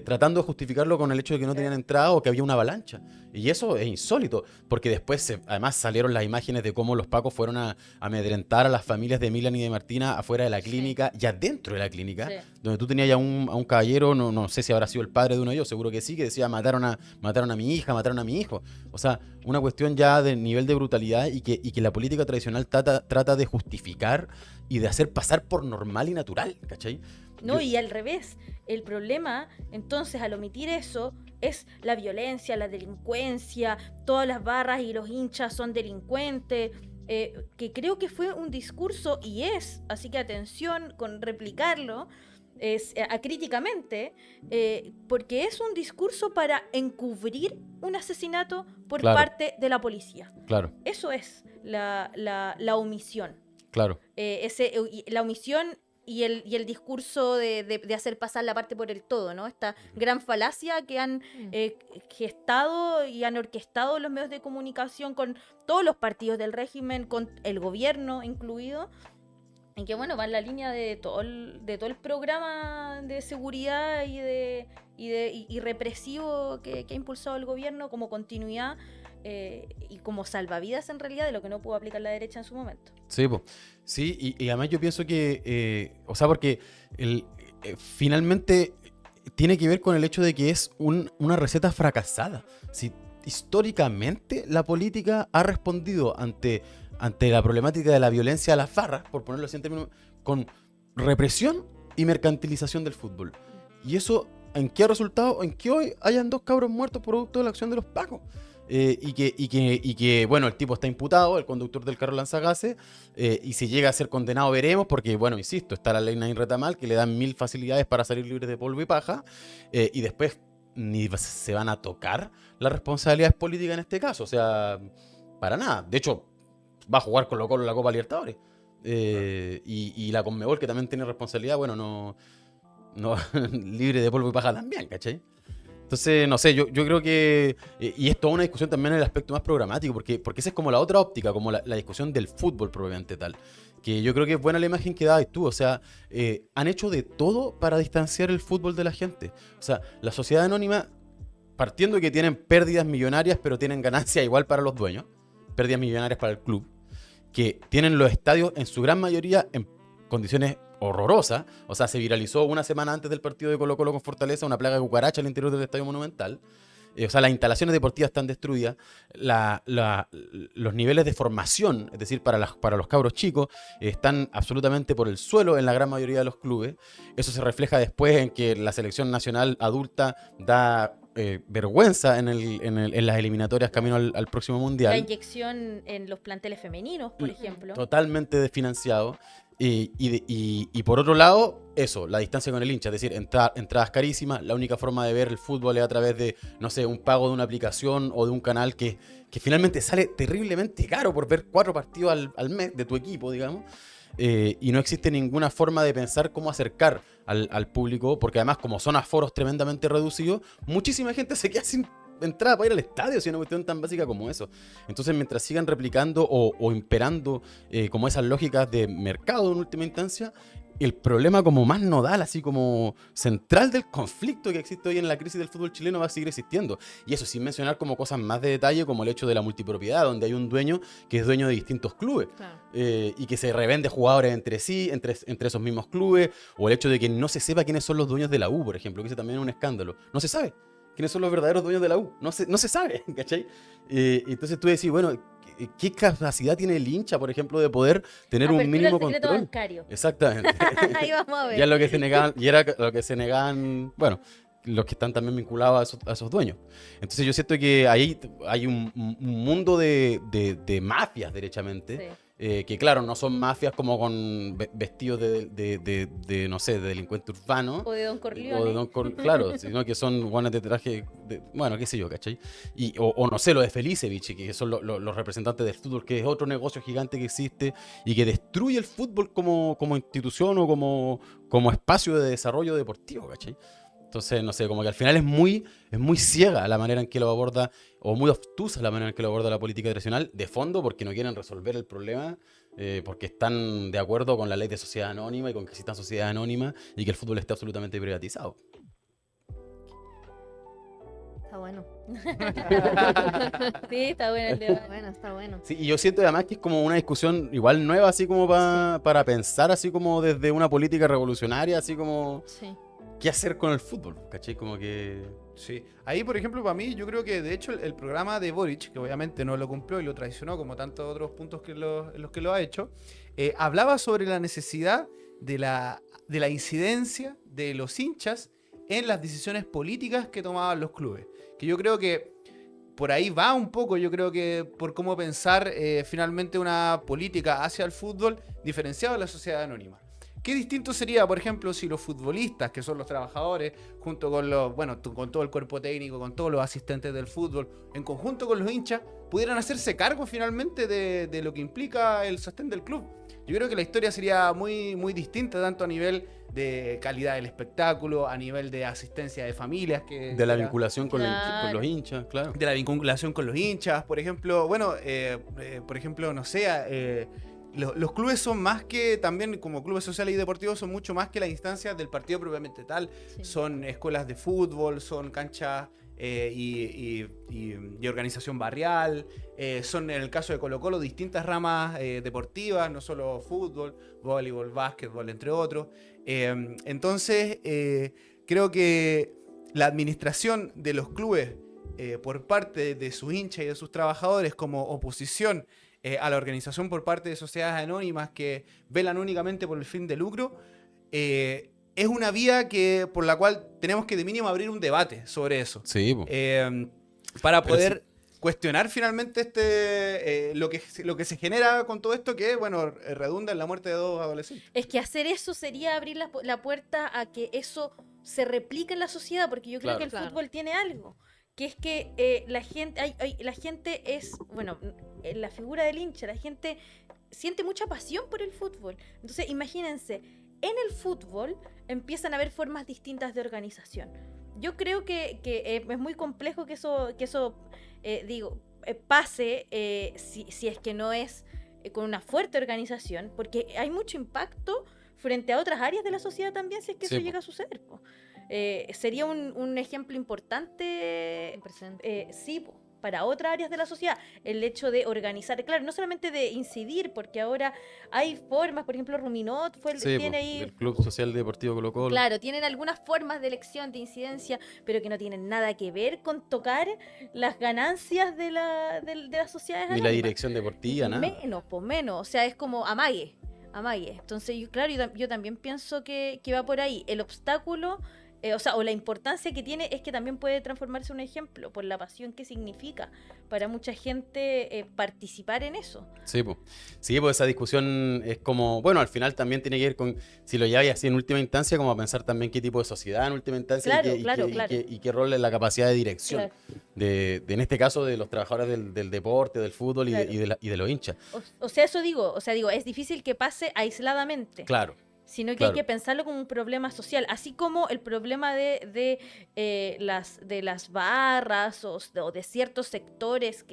tratando de justificarlo con el hecho de que no tenían entrada o que había una avalancha. Y eso es insólito, porque después además salieron las imágenes de cómo los pacos fueron a amedrentar a las familias de Milan y de Martina afuera de la clínica, ya dentro de la clínica, donde tú tenías ya a un caballero, no sé si habrá sido el padre de uno de ellos, seguro que sí, que decía mataron a mi hija, mataron a mi hijo. O sea, una cuestión ya de nivel de brutalidad, y que la política tradicional trata de justificar y de hacer pasar por normal y natural, ¿cachai? No, y al revés. El problema, entonces, al omitir eso, es la violencia, la delincuencia, todas las barras y los hinchas son delincuentes, que creo que fue un discurso, y es, así que atención con replicarlo, acríticamente, porque es un discurso para encubrir un asesinato por parte de la policía. Claro. Eso es la omisión. Claro. La omisión y el discurso de hacer pasar la parte por el todo, ¿no? Esta gran falacia que han gestado y han orquestado los medios de comunicación con todos los partidos del régimen, con el gobierno incluido, y que, bueno, va en la línea de todo el programa de seguridad y represivo que ha impulsado el gobierno como continuidad y como salvavidas, en realidad, de lo que no pudo aplicar la derecha en su momento. Sí, po. Sí, y además yo pienso que, o sea, porque finalmente tiene que ver con el hecho de que es una receta fracasada. Si históricamente la política ha respondido ante la problemática de la violencia a las barras, por ponerlo así en términos, con represión y mercantilización del fútbol. Y eso, ¿en qué ha resultado? En que hoy hayan 2 cabros muertos producto de la acción de los pacos. Y que, bueno, el tipo está imputado, el conductor del carro lanzagases, y si llega a ser condenado veremos, porque, bueno, insisto, está la ley Nain Retamal, que le dan 1000 facilidades para salir libres de polvo y paja, y después ni se van a tocar las responsabilidades políticas en este caso, o sea, para nada. De hecho, va a jugar Colo-Colo en la Copa Libertadores, y la Conmebol, que también tiene responsabilidad, bueno, no libre de polvo y paja también, ¿cachai? Entonces, no sé, yo creo que... Y esto es una discusión también en el aspecto más programático, porque esa es como la otra óptica, como la discusión del fútbol propiamente tal. Que yo creo que es buena la imagen que dabas tú. O sea, han hecho de todo para distanciar el fútbol de la gente. O sea, la sociedad anónima, partiendo de que tienen pérdidas millonarias, pero tienen ganancias igual para los dueños, pérdidas millonarias para el club, que tienen los estadios en su gran mayoría en condiciones horrorosa. O sea, se viralizó una semana antes del partido de Colo-Colo con Fortaleza una plaga de cucaracha al interior del Estadio Monumental. o sea, las instalaciones deportivas están destruidas, los niveles de formación, es decir, para los cabros chicos, están absolutamente por el suelo en la gran mayoría de los clubes. Eso se refleja después en que la selección nacional adulta da vergüenza en las eliminatorias camino al próximo La mundial. inyección en los planteles femeninos, por ejemplo. Totalmente desfinanciado. Y por otro lado, eso, la distancia con el hincha, es decir, entradas carísimas. La única forma de ver el fútbol es a través de, no sé, un pago de una aplicación o de un canal que finalmente sale terriblemente caro por ver 4 partidos al mes de tu equipo, digamos. Y no existe ninguna forma de pensar cómo acercar al público, porque además, como son aforos tremendamente reducidos, muchísima gente se queda sin entrada para ir al estadio, si es una cuestión tan básica como eso. Entonces, mientras sigan replicando o imperando como esas lógicas de mercado en última instancia, el problema como más nodal, así como central del conflicto que existe hoy en la crisis del fútbol chileno va a seguir existiendo. Y eso sin mencionar como cosas más de detalle, como el hecho de la multipropiedad, donde hay un dueño que es dueño de distintos clubes. Claro. Y que se revende jugadores entre sí, entre esos mismos clubes, o el hecho de que no se sepa quiénes son los dueños de la U, por ejemplo, que ese también es un escándalo. No se sabe quiénes son los verdaderos dueños de la U, no se sabe, ¿cachai? Entonces tú decís, bueno, ¿qué capacidad tiene el hincha, por ejemplo, de poder tener Apertura un mínimo al secreto control? bancario. Exactamente. Ahí vamos a ver. Y es lo que se negaban, y era lo que se negaban, bueno, los que están también vinculados a esos dueños. Entonces yo siento que ahí hay un mundo de mafias, derechamente, Sí. que claro, no son mafias como con vestidos de no sé, de delincuente urbano. O de Don Corleone. O de claro, sino que son guanes de traje, bueno, qué sé yo, ¿cachai? O no sé, lo de Felicevich, que son los representantes del fútbol, que es otro negocio gigante que existe y que destruye el fútbol como institución o como espacio de desarrollo deportivo, ¿cachai? Entonces, no sé, como que al final es muy ciega la manera en que lo aborda, o muy obtusa la manera en que lo aborda la política tradicional, de fondo, porque no quieren resolver el problema, porque están de acuerdo con la ley de sociedad anónima y con que existan sociedades anónimas y que el fútbol esté absolutamente privatizado. Está bueno. Sí, está bueno el debate. Bueno, está bueno. Sí, y yo siento además que es como una discusión igual nueva, así como para pensar, así como desde una política revolucionaria, así como Sí. qué hacer con el fútbol, ¿cachai? Como que... Sí, ahí por ejemplo para mí yo creo que de hecho el programa de Boric, que obviamente no lo cumplió y lo traicionó como tantos otros puntos en los que lo ha hecho, hablaba sobre la necesidad de la incidencia de los hinchas en las decisiones políticas que tomaban los clubes. Que yo creo que por ahí va un poco, yo creo que por cómo pensar finalmente una política hacia el fútbol diferenciado de la sociedad anónima. Qué distinto sería, por ejemplo, si los futbolistas, que son los trabajadores, junto con con todo el cuerpo técnico, con todos los asistentes del fútbol, en conjunto con los hinchas, pudieran hacerse cargo finalmente de lo que implica el sostén del club. Yo creo que la historia sería muy, muy distinta, tanto a nivel de calidad del espectáculo, a nivel de asistencia de familias. De la vinculación con Claro. los hinchas, claro. De la vinculación con los hinchas, por ejemplo. Bueno, por ejemplo, no sé... los clubes son más que, también como clubes sociales y deportivos, son mucho más que las instancias del partido propiamente tal. Sí. Son escuelas de fútbol, son canchas y organización barrial. Son, en el caso de Colo-Colo, distintas ramas deportivas, no solo fútbol, voleibol, básquetbol, entre otros. Entonces, creo que la administración de los clubes por parte de sus hinchas y de sus trabajadores como oposición a la organización por parte de sociedades anónimas que velan únicamente por el fin de lucro, es una vía por la cual tenemos que de mínimo abrir un debate sobre eso. Sí, po. Para Pero poder cuestionar finalmente lo que se genera con todo esto, que bueno, redunda en la muerte de 2 adolescentes. Es que hacer eso sería abrir la puerta a que eso se replique en la sociedad, porque yo creo Claro. que el Claro. fútbol tiene algo, que es que la gente es, bueno, en la figura del hincha, la gente siente mucha pasión por el fútbol. Entonces, imagínense, en el fútbol empiezan a haber formas distintas de organización. Yo creo que es muy complejo que eso pase si es que no es con una fuerte organización, porque hay mucho impacto frente a otras áreas de la sociedad también si es que Sí, eso po. llega a suceder, po. Sería un ejemplo importante, Presente. sí, po, para otras áreas de la sociedad. El hecho de organizar, claro, no solamente de incidir, porque ahora hay formas, por ejemplo, Ruminot Sí, tiene po, ahí... del Club Social Deportivo Colo-Colo. Claro, tienen algunas formas de elección, de incidencia, pero que no tienen nada que ver con tocar las ganancias de las sociedades Ni la anónimas. dirección deportiva, nada. Menos, pues menos. O sea, es como amague. Entonces, claro, yo también pienso que va por ahí. El obstáculo, o la importancia que tiene es que también puede transformarse en un ejemplo por la pasión que significa para mucha gente participar en eso. Sí, pues. Sí, pues esa discusión es como, bueno, al final también tiene que ver con, si lo lleváis así en última instancia, como a pensar también qué tipo de sociedad en última instancia Claro. y qué rol es la capacidad de dirección, Claro. en este caso, de los trabajadores del deporte, del fútbol Claro. y de los hinchas. O sea, eso digo, es difícil que pase aisladamente. Claro. Sino que Claro. hay que pensarlo como un problema social, así como el problema de las barras o de ciertos sectores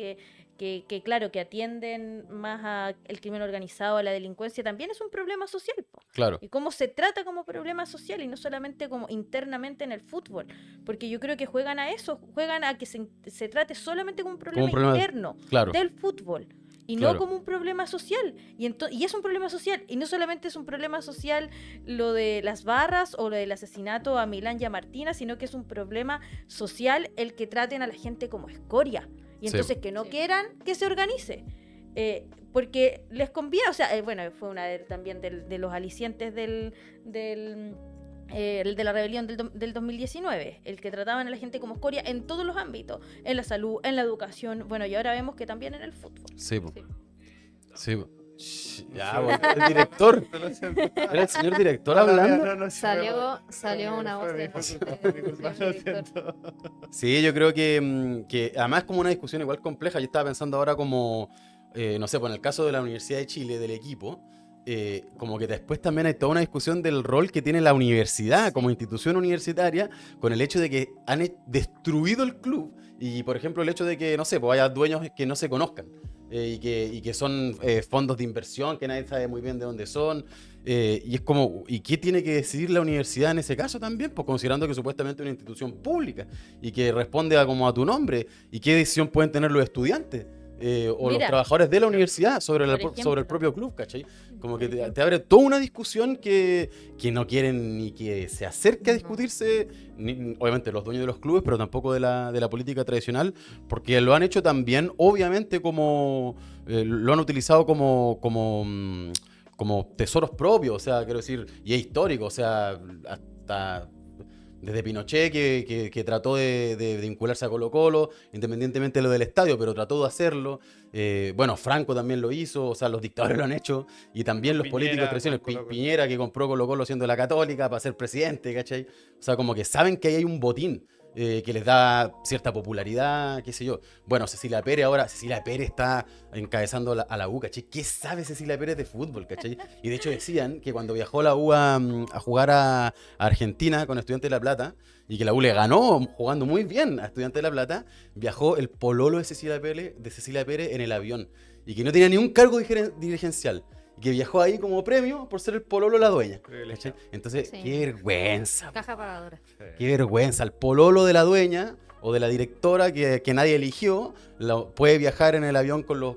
claro, que atienden más al crimen organizado, a la delincuencia, también es un problema social, po. Claro. Y cómo se trata como problema social y no solamente como internamente en el fútbol, porque yo creo que juegan a eso, juegan a que se trate solamente como un problema interno claro. del fútbol. Y Claro. no como un problema social. Y es un problema social. Y no solamente es un problema social lo de las barras o lo del asesinato a Milán y a Martina, sino que es un problema social el que traten a la gente como escoria. Y Sí. entonces que no Sí. quieran que se organice. Porque les conviene, o sea, bueno, fue una también de los alicientes el de la rebelión del 2019, el que trataban a la gente como escoria en todos los ámbitos, en la salud, en la educación, bueno, y ahora vemos que también en el fútbol. Sí, po. Sí. Sí, po. Ya, po, el director. Era el señor director hablando. Salió una voz de director. Sí, yo creo que además es como una discusión igual compleja. Yo estaba pensando ahora como, no sé, pues en el caso de la Universidad de Chile, del equipo, como que después también hay toda una discusión del rol que tiene la universidad como institución universitaria con el hecho de que han destruido el club y, por ejemplo, el hecho de que, no sé, pues haya dueños que no se conozcan. Y que son fondos de inversión que nadie sabe muy bien de dónde son. Y es como, ¿y qué tiene que decidir la universidad en ese caso también? Pues considerando que supuestamente es una institución pública y que responde como a tu nombre. ¿Y qué decisión pueden tener los estudiantes? O los Mira, trabajadores de la universidad sobre por sobre el ejemplo. propio club, ¿cachai? Como que Por ejemplo. te abre toda una discusión que no quieren ni que se acerque a No. discutirse, obviamente los dueños de los clubes, pero tampoco de la política tradicional, porque lo han hecho también, obviamente, como lo han utilizado como tesoros propios, o sea, quiero decir, y es histórico, o sea, hasta desde Pinochet que trató de vincularse a Colo-Colo, independientemente de lo del estadio, pero trató de hacerlo. Bueno, Franco también lo hizo, o sea, los dictadores lo han hecho, y también los Piñera, políticos tradicionales. con Colo-Colo. Piñera, que compró Colo-Colo siendo la Católica para ser presidente, ¿cachai? O sea, como que saben que ahí hay un botín que les da cierta popularidad, qué sé yo. Bueno, Cecilia Pérez está encabezando a la U, ¿cachai? ¿Qué sabe Cecilia Pérez de fútbol, cachai? Y de hecho decían que cuando viajó la U a jugar a Argentina con Estudiantes de La Plata, y que la U le ganó jugando muy bien a Estudiantes de La Plata, viajó el pololo de Cecilia Pérez en el avión, y que no tenía ni un cargo dirigencial. Y que viajó ahí como premio por ser el pololo de la dueña. ¿Cachai? Entonces, Sí. qué vergüenza. Caja pagadora. Qué vergüenza. El pololo de la dueña o de la directora que nadie eligió puede viajar en el avión con los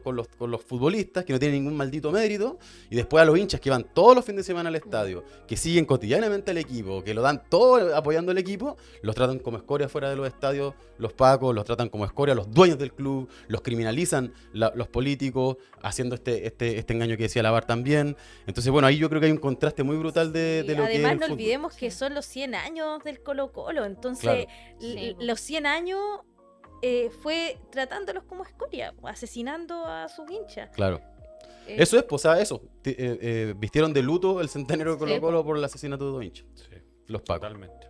futbolistas que no tienen ningún maldito mérito, y después a los hinchas que van todos los fines de semana al estadio, que siguen cotidianamente al equipo, que lo dan todo apoyando al equipo, los tratan como escoria fuera de los estadios, los pacos, los tratan como escoria los dueños del club, los criminalizan los políticos, haciendo este engaño que decía Lavar también. Entonces, bueno, ahí yo creo que hay un contraste muy brutal de lo que es Además, el no fútbol. olvidemos que son los 100 años del Colo-Colo, entonces Claro. Sí, po. los 100 años fue tratándolos como escoria, asesinando a sus hinchas. Claro. Eh, Eso es, pues, o sea, eso. Vistieron de luto el centenario de Sí, Colo-Colo por el asesinato de dos hinchas. Sí, Los pacos. totalmente.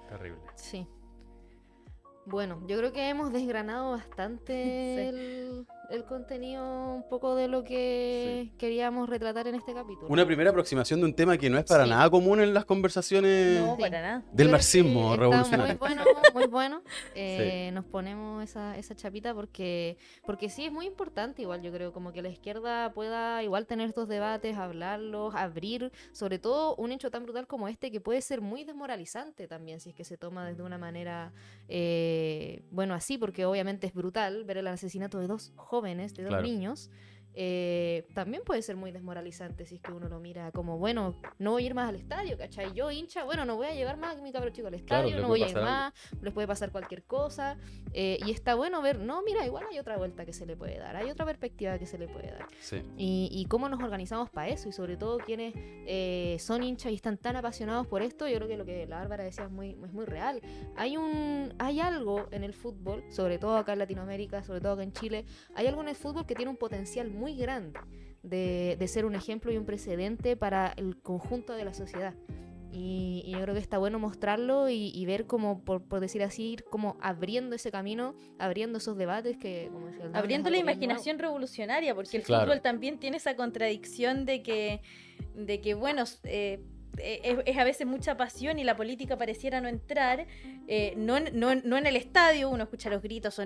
Terrible. Sí. Bueno, yo creo que hemos desgranado bastante el contenido un poco de lo que queríamos retratar en este capítulo. Una primera aproximación de un tema que no es para Sí. nada común en las conversaciones No, Sí. para nada. del Yo creo que marxismo está revolucionario. muy bueno. Sí. Nos ponemos esa chapita porque sí es muy importante igual, yo creo, como que la izquierda pueda igual tener estos debates, hablarlos, abrir, sobre todo un hecho tan brutal como este que puede ser muy desmoralizante también si es que se toma desde una manera, bueno, así, porque obviamente es brutal ver el asesinato de dos jóvenes, de dos Claro. niños. También puede ser muy desmoralizante si es que uno lo mira como, bueno, no voy a ir más al estadio, ¿cachai? Yo, hincha, bueno, no voy a llevar más a mi cabro chico al Claro, estadio, le no puede voy a ir pasar más, les puede pasar cualquier cosa. Y está bueno ver, no, mira, igual hay otra vuelta que se le puede dar, hay otra perspectiva que se le puede dar. Sí. Y cómo nos organizamos para eso, y sobre todo quienes son hinchas y están tan apasionados por esto, yo creo que lo que la Bárbara decía es muy real. Hay algo en el fútbol, sobre todo acá en Latinoamérica, sobre todo acá en Chile, hay algo en el fútbol que tiene un potencial muy grande de ser un ejemplo y un precedente para el conjunto de la sociedad. Y yo creo que está bueno mostrarlo y ver como, por decir así, ir como abriendo ese camino, abriendo esos debates que, como decía el Dani, Abriendo es la algo bien imaginación revolucionaria, porque el Claro. fútbol también tiene esa contradicción de que bueno, es a veces mucha pasión y la política pareciera no entrar, no en el estadio, uno escucha los gritos,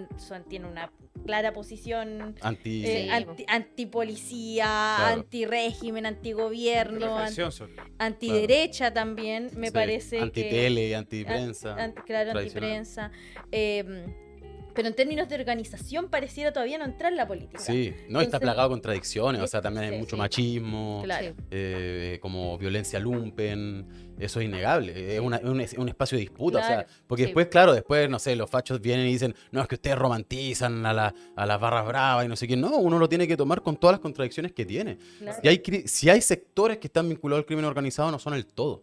tiene una clara posición Anti... Sí. antipolicía, Claro. antirégimen, antigobierno, Reflexión sobre. antiderecha también, me Sí, parece que... Antitele, antiprensa. Claro, tradicional. antiprensa. Pero en términos de organización pareciera todavía no entrar la política. Sí, no, está Entonces- plagado de contradicciones, o sea, también hay Sí, mucho sí. machismo, Claro. como violencia lumpen, eso es innegable, es un espacio de disputa, o sea, Claro, porque sí. después, claro, después, no sé, los fachos vienen y dicen, no, es que ustedes romantizan a las barras bravas y no sé qué, no, uno lo tiene que tomar con todas las contradicciones que tiene. Claro. Si hay sectores que están vinculados al crimen organizado, no son el todo.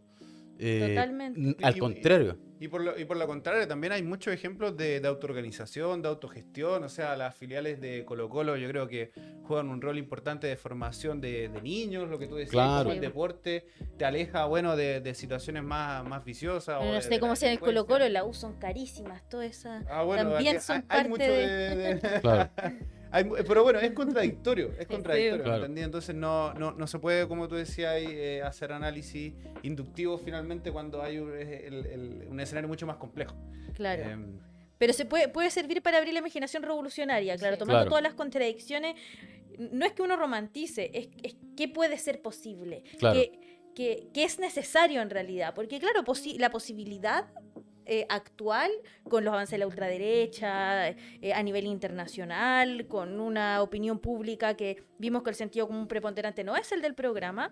Totalmente. Al contrario. Y por lo contrario, también hay muchos ejemplos de autoorganización, de autogestión. O sea, las filiales de Colo-Colo yo creo que juegan un rol importante de formación de niños, lo que tú decías, Claro. como el deporte te aleja, bueno, de situaciones más viciosas. o No de sé cómo la sea en el delincuencia. Colo-Colo, la U son carísimas, todas esas. Bueno, también aquí son hay parte mucho de... Claro. Pero bueno, es contradictorio, Claro. ¿entendí? Entonces no se puede, como tú decías, hacer análisis inductivo finalmente cuando hay un escenario mucho más complejo. Claro. Em, Pero puede servir para abrir la imaginación revolucionaria, claro, Sí. tomando Claro. todas las contradicciones. No es que uno romantice, es que puede ser posible, Claro. que es necesario en realidad, porque claro, la posibilidad actual, con los avances de la ultraderecha, a nivel internacional, con una opinión pública que vimos que el sentido común preponderante no es el del programa,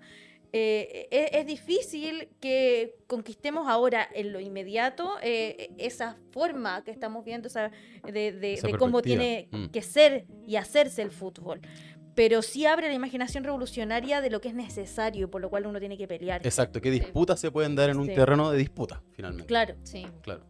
es difícil que conquistemos ahora en lo inmediato esa forma que estamos viendo, Esa de cómo perspectiva. tiene Mm. que ser y hacerse el fútbol. Pero sí abre la imaginación revolucionaria de lo que es necesario y por lo cual uno tiene que pelear. Exacto, qué disputas se pueden dar en un Sí. terreno de disputa, finalmente. Claro. Sí. Claro.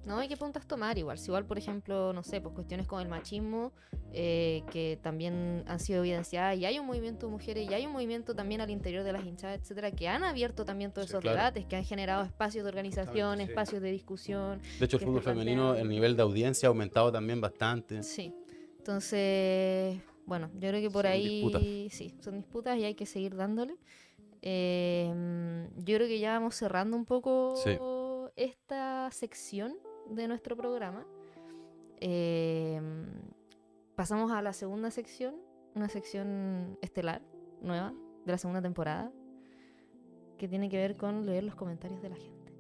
No, hay que puntas tomar igual. Si igual, por ejemplo, no sé, pues cuestiones con el machismo, que también han sido evidenciadas, y hay un movimiento de mujeres, y hay un movimiento también al interior de las hinchadas, etcétera, que han abierto también todos Sí, esos claro. debates, que han generado espacios de organización, Justamente, sí. espacios de discusión. De hecho, el que fútbol se femenino, plantean- el nivel de audiencia ha aumentado también bastante. Sí. Entonces, bueno, yo creo que por Son ahí disputas. sí, son disputas y hay que seguir dándole. Yo creo que ya vamos cerrando un poco Sí. esta sección de nuestro programa. Pasamos a la segunda sección, una sección estelar, nueva, de la segunda temporada, que tiene que ver con leer los comentarios de la gente.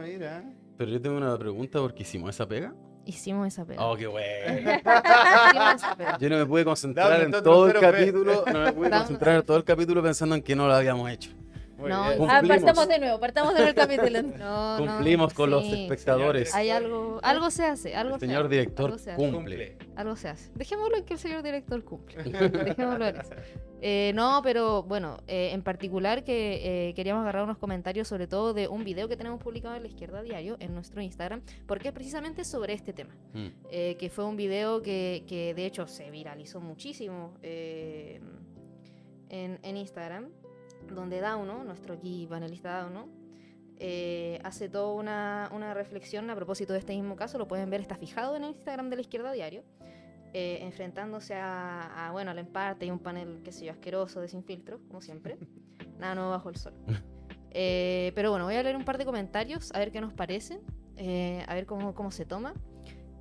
Mira. Pero yo tengo una pregunta porque hicimos esa pega. Hicimos esa pega. Oh, qué bueno. Hicimos esa pega. Yo no me pude concentrar Dame en todo todo el trocero, fe. capítulo. No me pude Dame- concentrar en todo el capítulo pensando en que no lo habíamos hecho. Muy No, bien. Cumplimos. Partamos de nuevo el capítulo. No, Cumplimos con los sí. espectadores. Hay algo se hace, algo El se señor hace, director algo se hace. cumple. Algo se hace. Dejémoslo en que el señor director cumple. Dejémoslo en eso. No, pero bueno, en particular que queríamos agarrar unos comentarios sobre todo de un video que tenemos publicado en La Izquierda Diario en nuestro Instagram, porque es precisamente sobre este tema. Mm. Que fue un video que de hecho se viralizó muchísimo en Instagram, donde Dauno, nuestro aquí panelista Dauno, hace toda una reflexión a propósito de este mismo caso. Lo pueden ver, está fijado en el Instagram de La Izquierda Diario. enfrentándose bueno, al empate y un panel, qué sé yo, asqueroso de Sin Filtro, como siempre. Nada nuevo bajo el sol. Pero bueno, voy a leer un par de comentarios, a ver qué nos parecen, a ver cómo se toma.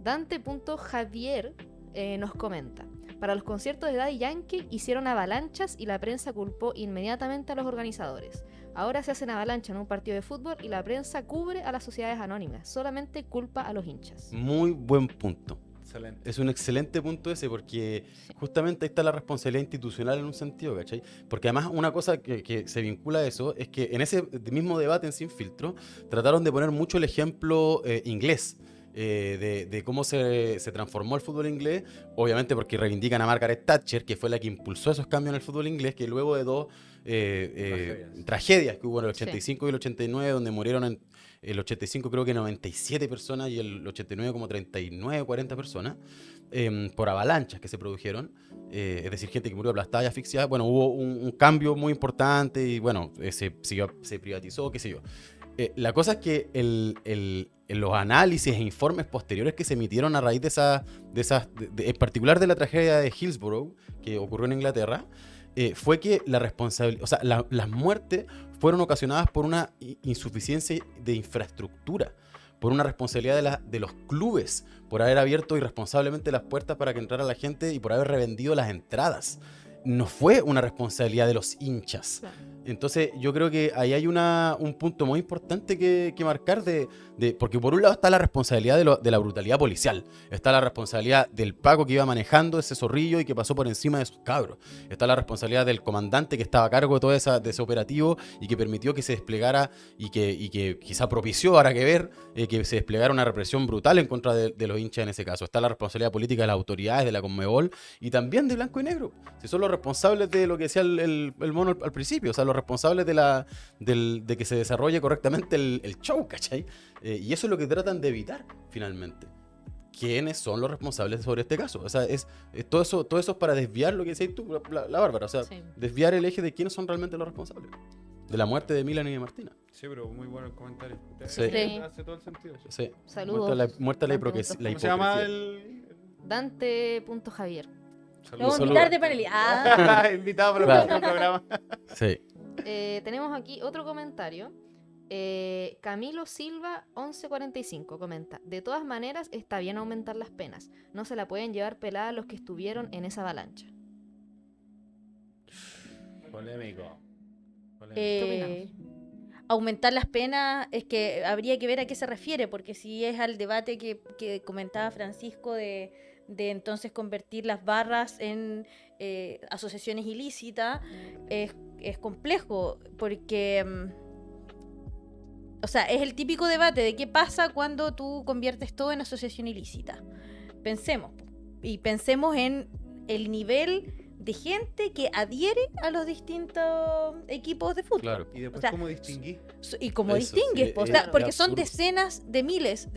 Dante.javier nos comenta: para los conciertos de Daddy Yankee hicieron avalanchas y la prensa culpó inmediatamente a los organizadores. Ahora se hacen avalanchas en un partido de fútbol y la prensa cubre a las sociedades anónimas, solamente culpa a los hinchas. Muy buen punto. Excelente. Es un excelente punto ese, porque justamente ahí está la responsabilidad institucional en un sentido, ¿cachai? Porque además una cosa que se vincula a eso es que en ese mismo debate en Sin Filtro trataron de poner mucho el ejemplo inglés. De cómo se transformó el fútbol inglés, obviamente porque reivindican a Margaret Thatcher, que fue la que impulsó esos cambios en el fútbol inglés, que luego de dos tragedias que hubo en el 85 y el 89, donde murieron en el 85 creo que 97 personas y el 89 como 39 o 40 personas, por avalanchas que se produjeron, es decir, gente que murió aplastada y asfixiada. Bueno, hubo un cambio muy importante y bueno, se privatizó, qué sé yo. La cosa es que en los análisis e informes posteriores que se emitieron a raíz en particular de la tragedia de Hillsborough, que ocurrió en Inglaterra, fue que las muertes fueron ocasionadas por una insuficiencia de infraestructura, por una responsabilidad de los clubes, por haber abierto irresponsablemente las puertas para que entrara la gente y por haber revendido las entradas. No fue una responsabilidad de los hinchas. Claro. Entonces yo creo que ahí hay un punto muy importante que marcar, porque por un lado está la responsabilidad de la brutalidad policial, está la responsabilidad del Paco que iba manejando ese zorrillo y que pasó por encima de sus cabros, está la responsabilidad del comandante que estaba a cargo de todo de ese operativo y que permitió que se desplegara y que quizá propició, ahora que ver, que se desplegara una represión brutal en contra de los hinchas en ese caso. Está la responsabilidad política de las autoridades, de la Conmebol y también de Blanco y Negro, si son los responsables de lo que decía el mono al principio, o sea, los responsables de que se desarrolle correctamente el show, ¿cachai? Y eso es lo que tratan de evitar, finalmente. ¿Quiénes son los responsables sobre este caso? O sea, todo eso es para desviar lo que decías tú, la Bárbara, o sea, Sí. desviar el eje de quiénes son realmente los responsables de la muerte de Milan y de Martina. Sí, pero muy bueno el comentario. Sí. Hace todo el sentido. Sí. Sí. Saludos. Muerta la Dante. hipocresía. ¿Cómo se llama el...? Dante.javier. Lo vamos a Saludos. invitar de panelidad. Invitado para el Claro. próximo programa. Sí. Tenemos aquí otro comentario. Camilo Silva 1145 comenta: de todas maneras está bien aumentar las penas, no se la pueden llevar pelada los que estuvieron en esa avalancha. Polémico. ¿Qué Aumentar las penas es que habría que ver a qué se refiere, porque si es al debate que comentaba Francisco de entonces convertir las barras en asociaciones ilícitas, es complejo, porque o sea, es el típico debate de qué pasa cuando tú conviertes todo en asociación ilícita. Pensemos en el nivel de gente que adhiere a los distintos equipos de fútbol. Claro. Y después, O sea, ¿cómo distinguís? Y como Eso, distingues, sí, o sea, es porque son absurdo. decenas de miles.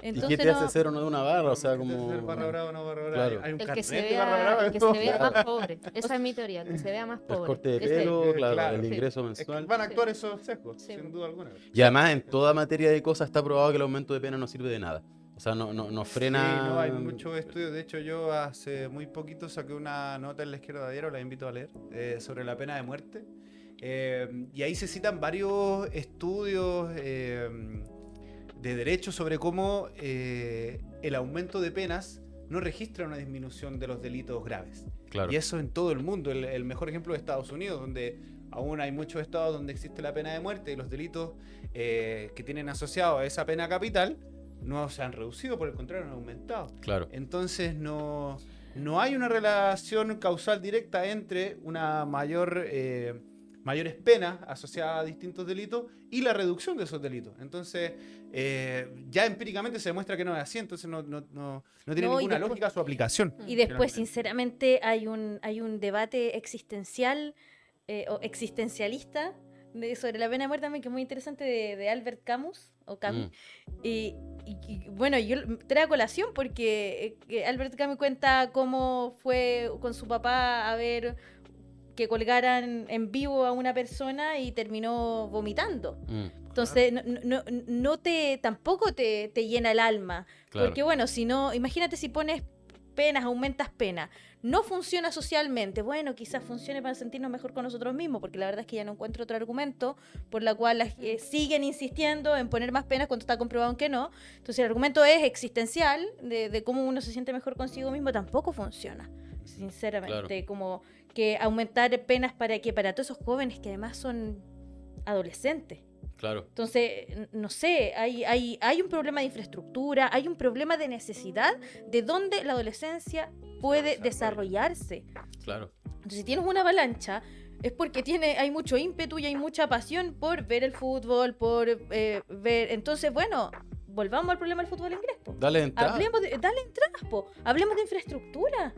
¿Y Entonces qué te no- hace ser o no de una barra? O sea, ¿Qué te hace como... ser barra brava o no barra brava? Claro. Hay un El que se carnet de barra brava. vea, el que se vea Claro. más pobre. Esa es mi teoría, el que se vea más El pobre. corte de Ese- pelo, claro, Claro, el sí. ingreso Es que mensual. van a actuar esos sesgos, Sí. sin duda alguna. Y además en toda materia de cosas está probado que el aumento de pena no sirve de nada. O sea, no frena... Sí, no, hay muchos estudios. De hecho, yo hace muy poquito saqué una nota en La Izquierda Diario, la invito a leer, sobre la pena de muerte. Y ahí se citan varios estudios de derecho sobre cómo el aumento de penas no registra una disminución de los delitos graves. Claro. Y eso en todo el mundo. El mejor ejemplo es Estados Unidos, donde aún hay muchos estados donde existe la pena de muerte y los delitos que tienen asociado a esa pena capital no se han reducido, por el contrario, han aumentado. Claro. Entonces no hay una relación causal directa entre una mayores penas asociadas a distintos delitos y la reducción de esos delitos. Entonces, ya empíricamente se demuestra que no es así, entonces no tiene No, y ninguna después- lógica su aplicación. Y después, Finalmente. sinceramente, hay un debate existencial o existencialista sobre la pena de muerte también, que es muy interesante, de Albert Camus, o Camus. Y bueno, yo traigo a colación porque Albert Camus cuenta cómo fue con su papá a ver que colgaran en vivo a una persona y terminó vomitando. Entonces, tampoco te llena el alma. Claro. Porque bueno, si no, imagínate si pones penas, aumentas penas. No funciona socialmente. Bueno, quizás funcione para sentirnos mejor con nosotros mismos, porque la verdad es que ya no encuentro otro argumento por la cual siguen insistiendo en poner más penas cuando está comprobado que no. Entonces el argumento es existencial de cómo uno se siente mejor consigo mismo, tampoco funciona, sinceramente. Claro. Como que aumentar penas para todos esos jóvenes que además son adolescentes. Claro. Entonces, no sé, hay un problema de infraestructura, hay un problema de necesidad de dónde la adolescencia puede desarrollarse. Claro. Entonces, si tienes una avalancha, es porque hay mucho ímpetu y hay mucha pasión por ver el fútbol, por ver... Entonces, bueno, volvamos al problema del fútbol inglés, po. Dale entrada. Dale entradas, po. Hablemos de infraestructura.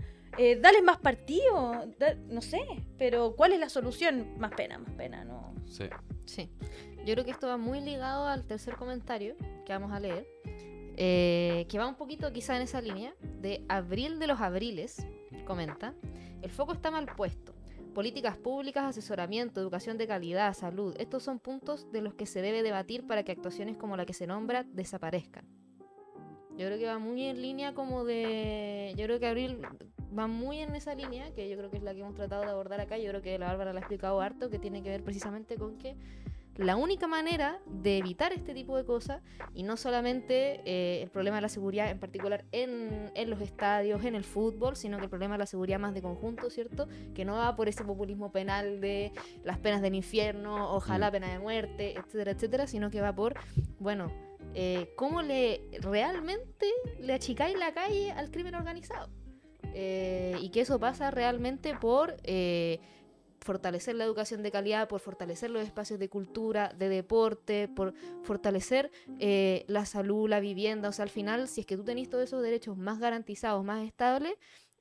Dale más partidos, no sé, pero ¿cuál es la solución? Más pena, ¿no? Sí. Sí. Yo creo que esto va muy ligado al tercer comentario que vamos a leer, que va un poquito quizá en esa línea, de Abril de los Abriles, comenta, el foco está mal puesto. Políticas públicas, asesoramiento, educación de calidad, salud, estos son puntos de los que se debe debatir para que actuaciones como la que se nombra desaparezcan. Yo creo que va muy en línea como de... Yo creo que Abril va muy en esa línea, que yo creo que es la que hemos tratado de abordar acá. Yo creo que la Bárbara la ha explicado harto, que tiene que ver precisamente con que la única manera de evitar este tipo de cosas, y no solamente el problema de la seguridad en particular en los estadios, en el fútbol, sino que el problema de la seguridad más de conjunto, ¿cierto? Que no va por ese populismo penal de las penas del infierno, ojalá pena de muerte, etcétera, etcétera, sino que va por, bueno, cómo realmente le achicáis la calle al crimen organizado. Y que eso pasa realmente por fortalecer la educación de calidad, por fortalecer los espacios de cultura, de deporte, por fortalecer la salud, la vivienda. O sea, al final, si es que tú tenés todos esos derechos más garantizados, más estables,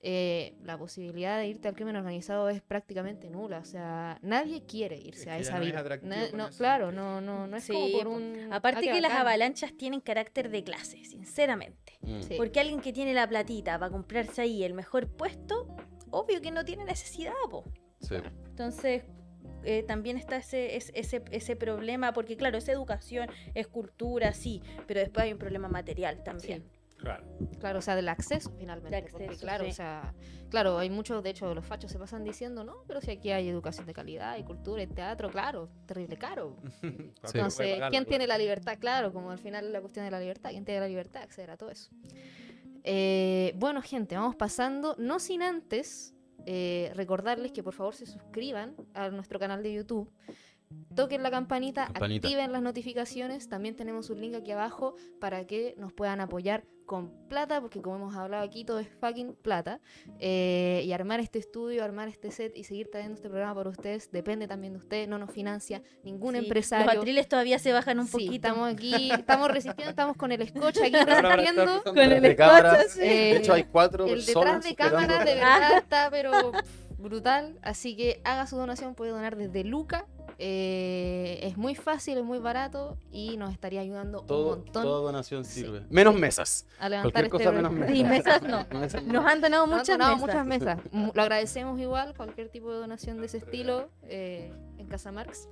la posibilidad de irte al crimen organizado es prácticamente nula. O sea, nadie quiere irse a esa vida. Claro, no es como por un... Aparte que las avalanchas tienen carácter de clase, sinceramente. Sí. Porque alguien que tiene la platita para comprarse ahí el mejor puesto, obvio que no tiene necesidad, po. Sí. Entonces, también está ese problema, porque claro, es educación, es cultura, sí, pero después hay un problema material también. Sí. Claro, o sea, del acceso finalmente. Del acceso, porque, claro, sí. o sea, claro, hay muchos, de hecho, los fachos se pasan diciendo, no, pero si aquí hay educación de calidad, hay cultura, hay teatro, claro, terrible caro. Sí. Entonces, ¿quién tiene la libertad? Claro, como al final la cuestión de la libertad, ¿quién tiene la libertad de acceder a todo eso? Bueno, gente, vamos pasando, no sin antes recordarles que por favor se suscriban a nuestro canal de YouTube, toquen la campanita, activen las notificaciones. También tenemos un link aquí abajo para que nos puedan apoyar con plata, porque como hemos hablado aquí, todo es fucking plata. Y armar este estudio, armar este set y seguir trayendo este programa para ustedes depende también de ustedes. No nos financia ningún empresario. Los atriles todavía se bajan un Sí, poquito. estamos aquí, estamos resistiendo, estamos con el scotch aquí resistiendo. Con el de cámara. scotch, sí. De hecho, hay 4 El personas detrás de cámara esperando. de verdad está pero brutal, así que haga su donación, puede donar desde Luca. Es muy fácil, es muy barato y nos estaría ayudando un montón Toda donación Sí. sirve. Menos mesas. a levantar Cualquier cosa menos programa. Sí, mesas. mesas no. Mesas no. Nos han donado Nos han muchas donado mesas. muchas mesas. Lo agradecemos igual, cualquier tipo de donación de ese estilo en Casa Marx.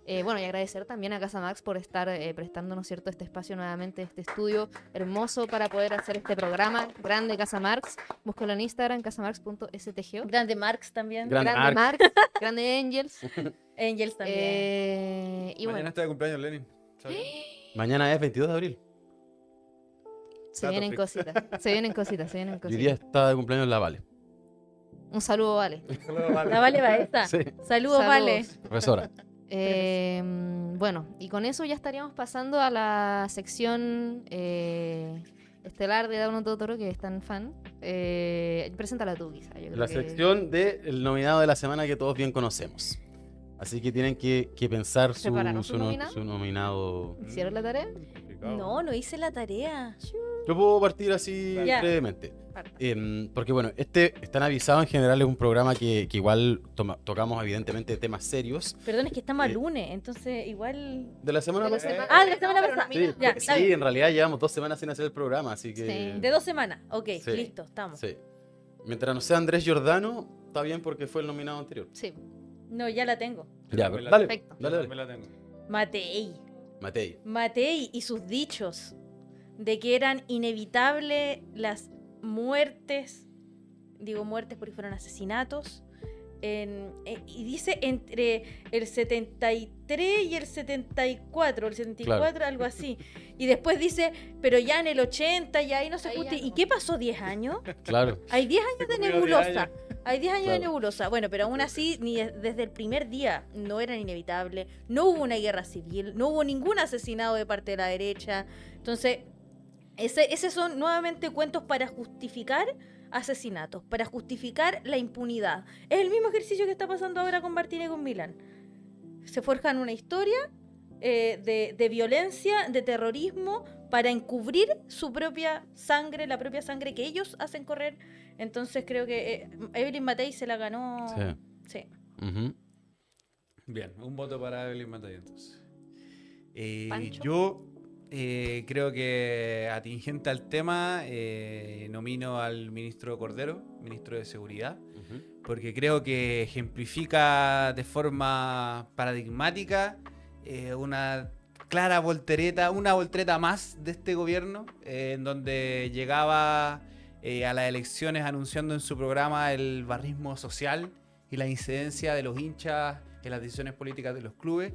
Bueno, y agradecer también a Casa Marx por estar prestándonos, ¿cierto?, este espacio nuevamente, este estudio hermoso para poder hacer este programa. Grande Casa Marx. Búscalo en Instagram, casamarx.stgo. Grande Marx también. Grande Grande Marx. Marx, grande Angels. Angels también. Y Mañana bueno, está de cumpleaños Lenin. ¿sabes? Mañana es 22 de abril. se Dato vienen freak. cositas, se vienen cositas, se vienen Hoy día cositas. está de cumpleaños la Vale. Un saludo, Vale. La Vale Baeza. Sí, Saludos, Vale. profesora. Bueno, y con eso ya estaríamos pasando a la sección estelar de Dauno Totoro, que es tan fan. Preséntala tú, quizá. Yo creo La que- sección del nominado de la semana que todos bien conocemos. Así que tienen que pensar ¿Prepararon su su nominado? nominado. ¿Hicieron la tarea? No hice la tarea. Yo puedo partir así Ya. brevemente. Parte. Porque bueno, están avisados en general, es un programa que igual tocamos evidentemente temas serios. Perdón, es que estamos a lunes, entonces igual... De la semana De la pasada. semana- Ah, de la semana pero pasada. Sí, nominado. Ya, sí, está bien. en realidad llevamos 2 semanas sin hacer el programa, así que... Sí. De 2 semanas. Ok, Sí. listo, estamos. Sí. Mientras no sea Andrés Giordano, está bien porque fue el nominado anterior. Sí. No, ya la tengo. Ya, también la dale, Perfecto. dale. Me la tengo. Matei. Matei. Matei y sus dichos de que eran inevitables las muertes digo muertes porque fueron asesinatos. Y dice entre el 73 y el 74, el 74, Claro. algo así. Y después dice, pero ya en el 80, ya ahí no se Ahí ya justifica. no. ¿Y qué pasó 10 años? Claro. Hay 10 años de cumplió 10 nebulosa. años. Hay 10 años de Claro. nebulosa. Bueno, pero aún así, desde el primer día no eran inevitables. No hubo una guerra civil. No hubo ningún asesinado de parte de la derecha. Entonces, ese son nuevamente cuentos para justificar asesinatos, para justificar la impunidad. Es el mismo ejercicio que está pasando ahora con Martínez y con Milán. Se forjan una historia de violencia, de terrorismo, para encubrir su propia sangre, la propia sangre que ellos hacen correr. Entonces creo que Evelyn Matei se la ganó. Sí. Sí. Ujú. Bien, un voto para Evelyn Matei entonces. Pancho. Yo creo que atingente al tema, nomino al ministro Cordero, ministro de Seguridad, Ujú. porque creo que ejemplifica de forma paradigmática una clara voltereta, una voltereta más de este gobierno, en donde llegaba a las elecciones anunciando en su programa el barrismo social y la incidencia de los hinchas en las decisiones políticas de los clubes,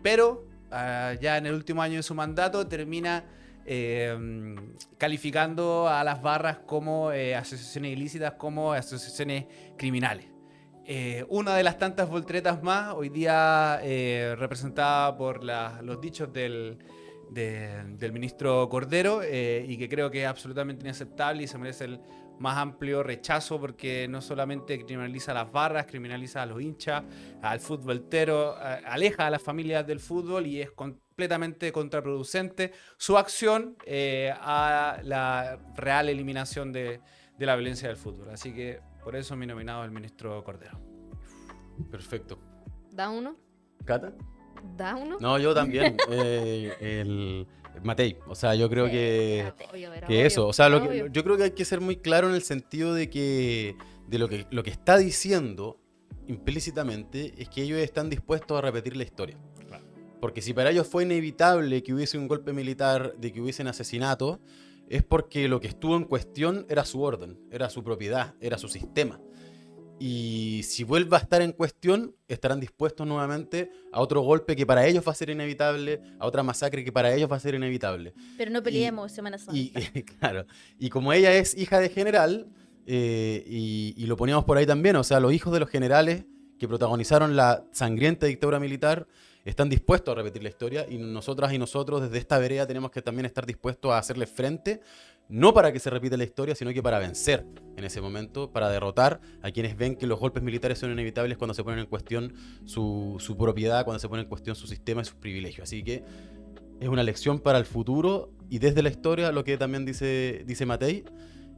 pero ya en el último año de su mandato termina calificando a las barras como asociaciones ilícitas, como asociaciones criminales. Una de las tantas volteretas más, hoy día representada por los dichos del ministro Cordero, y que creo que es absolutamente inaceptable y se merece el más amplio rechazo, porque no solamente criminaliza a las barras, criminaliza a los hinchas, al futboltero, aleja a las familias del fútbol y es completamente contraproducente su acción a la real eliminación de la violencia del fútbol. Así que por eso mi nominado es el ministro Cordero. Perfecto. ¿Da uno? ¿Cata? ¿Da uno? No, yo también. El Matei. O sea, yo creo que Obvio, era que obvio, eso, o sea, era obvio. yo creo que hay que ser muy claro en el sentido de que de lo que está diciendo implícitamente es que ellos están dispuestos a repetir la historia. Claro. Porque si para ellos fue inevitable que hubiese un golpe militar, de que hubiesen asesinatos, es porque lo que estuvo en cuestión era su orden, era su propiedad, era su sistema. Y si vuelve a estar en cuestión, estarán dispuestos nuevamente a otro golpe que para ellos va a ser inevitable, a otra masacre que para ellos va a ser inevitable. Pero no peleemos Semana Santa. Y claro, y como ella es hija de general, y lo poníamos por ahí también, o sea, los hijos de los generales que protagonizaron la sangrienta dictadura militar están dispuestos a repetir la historia, y nosotras y nosotros desde esta vereda tenemos que también estar dispuestos a hacerle frente, no para que se repita la historia, sino que para vencer en ese momento, para derrotar a quienes ven que los golpes militares son inevitables cuando se ponen en cuestión su propiedad, cuando se pone en cuestión su sistema y sus privilegios. Así que es una lección para el futuro, y desde la historia, lo que también dice Matei,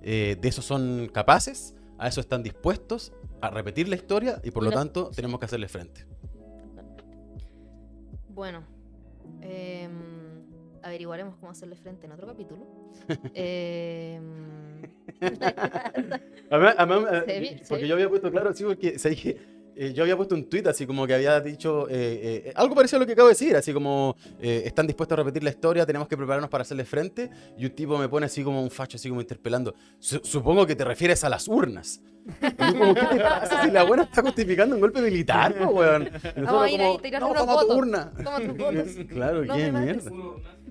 de eso son capaces, a eso están dispuestos, a repetir la historia, y por lo tanto tenemos que hacerle frente. Bueno, averiguaremos cómo hacerle frente en otro capítulo. Porque yo había puesto, claro, sí, porque ¿sabes qué? Yo había puesto un tweet así como que había dicho algo parecido a lo que acabo de decir, así como están dispuestos a repetir la historia, tenemos que prepararnos para hacerle frente, y un tipo me pone así como un facho, así como interpelando. Supongo que te refieres a las urnas. Y yo como, ¿qué te pasa si la buena está justificando un golpe militar, po, weón? Y nosotros Vamos a ir ahí, como, tirarle no, unos toma tu votos. urna. Toma tus votos. Claro, No qué me mates. mierda.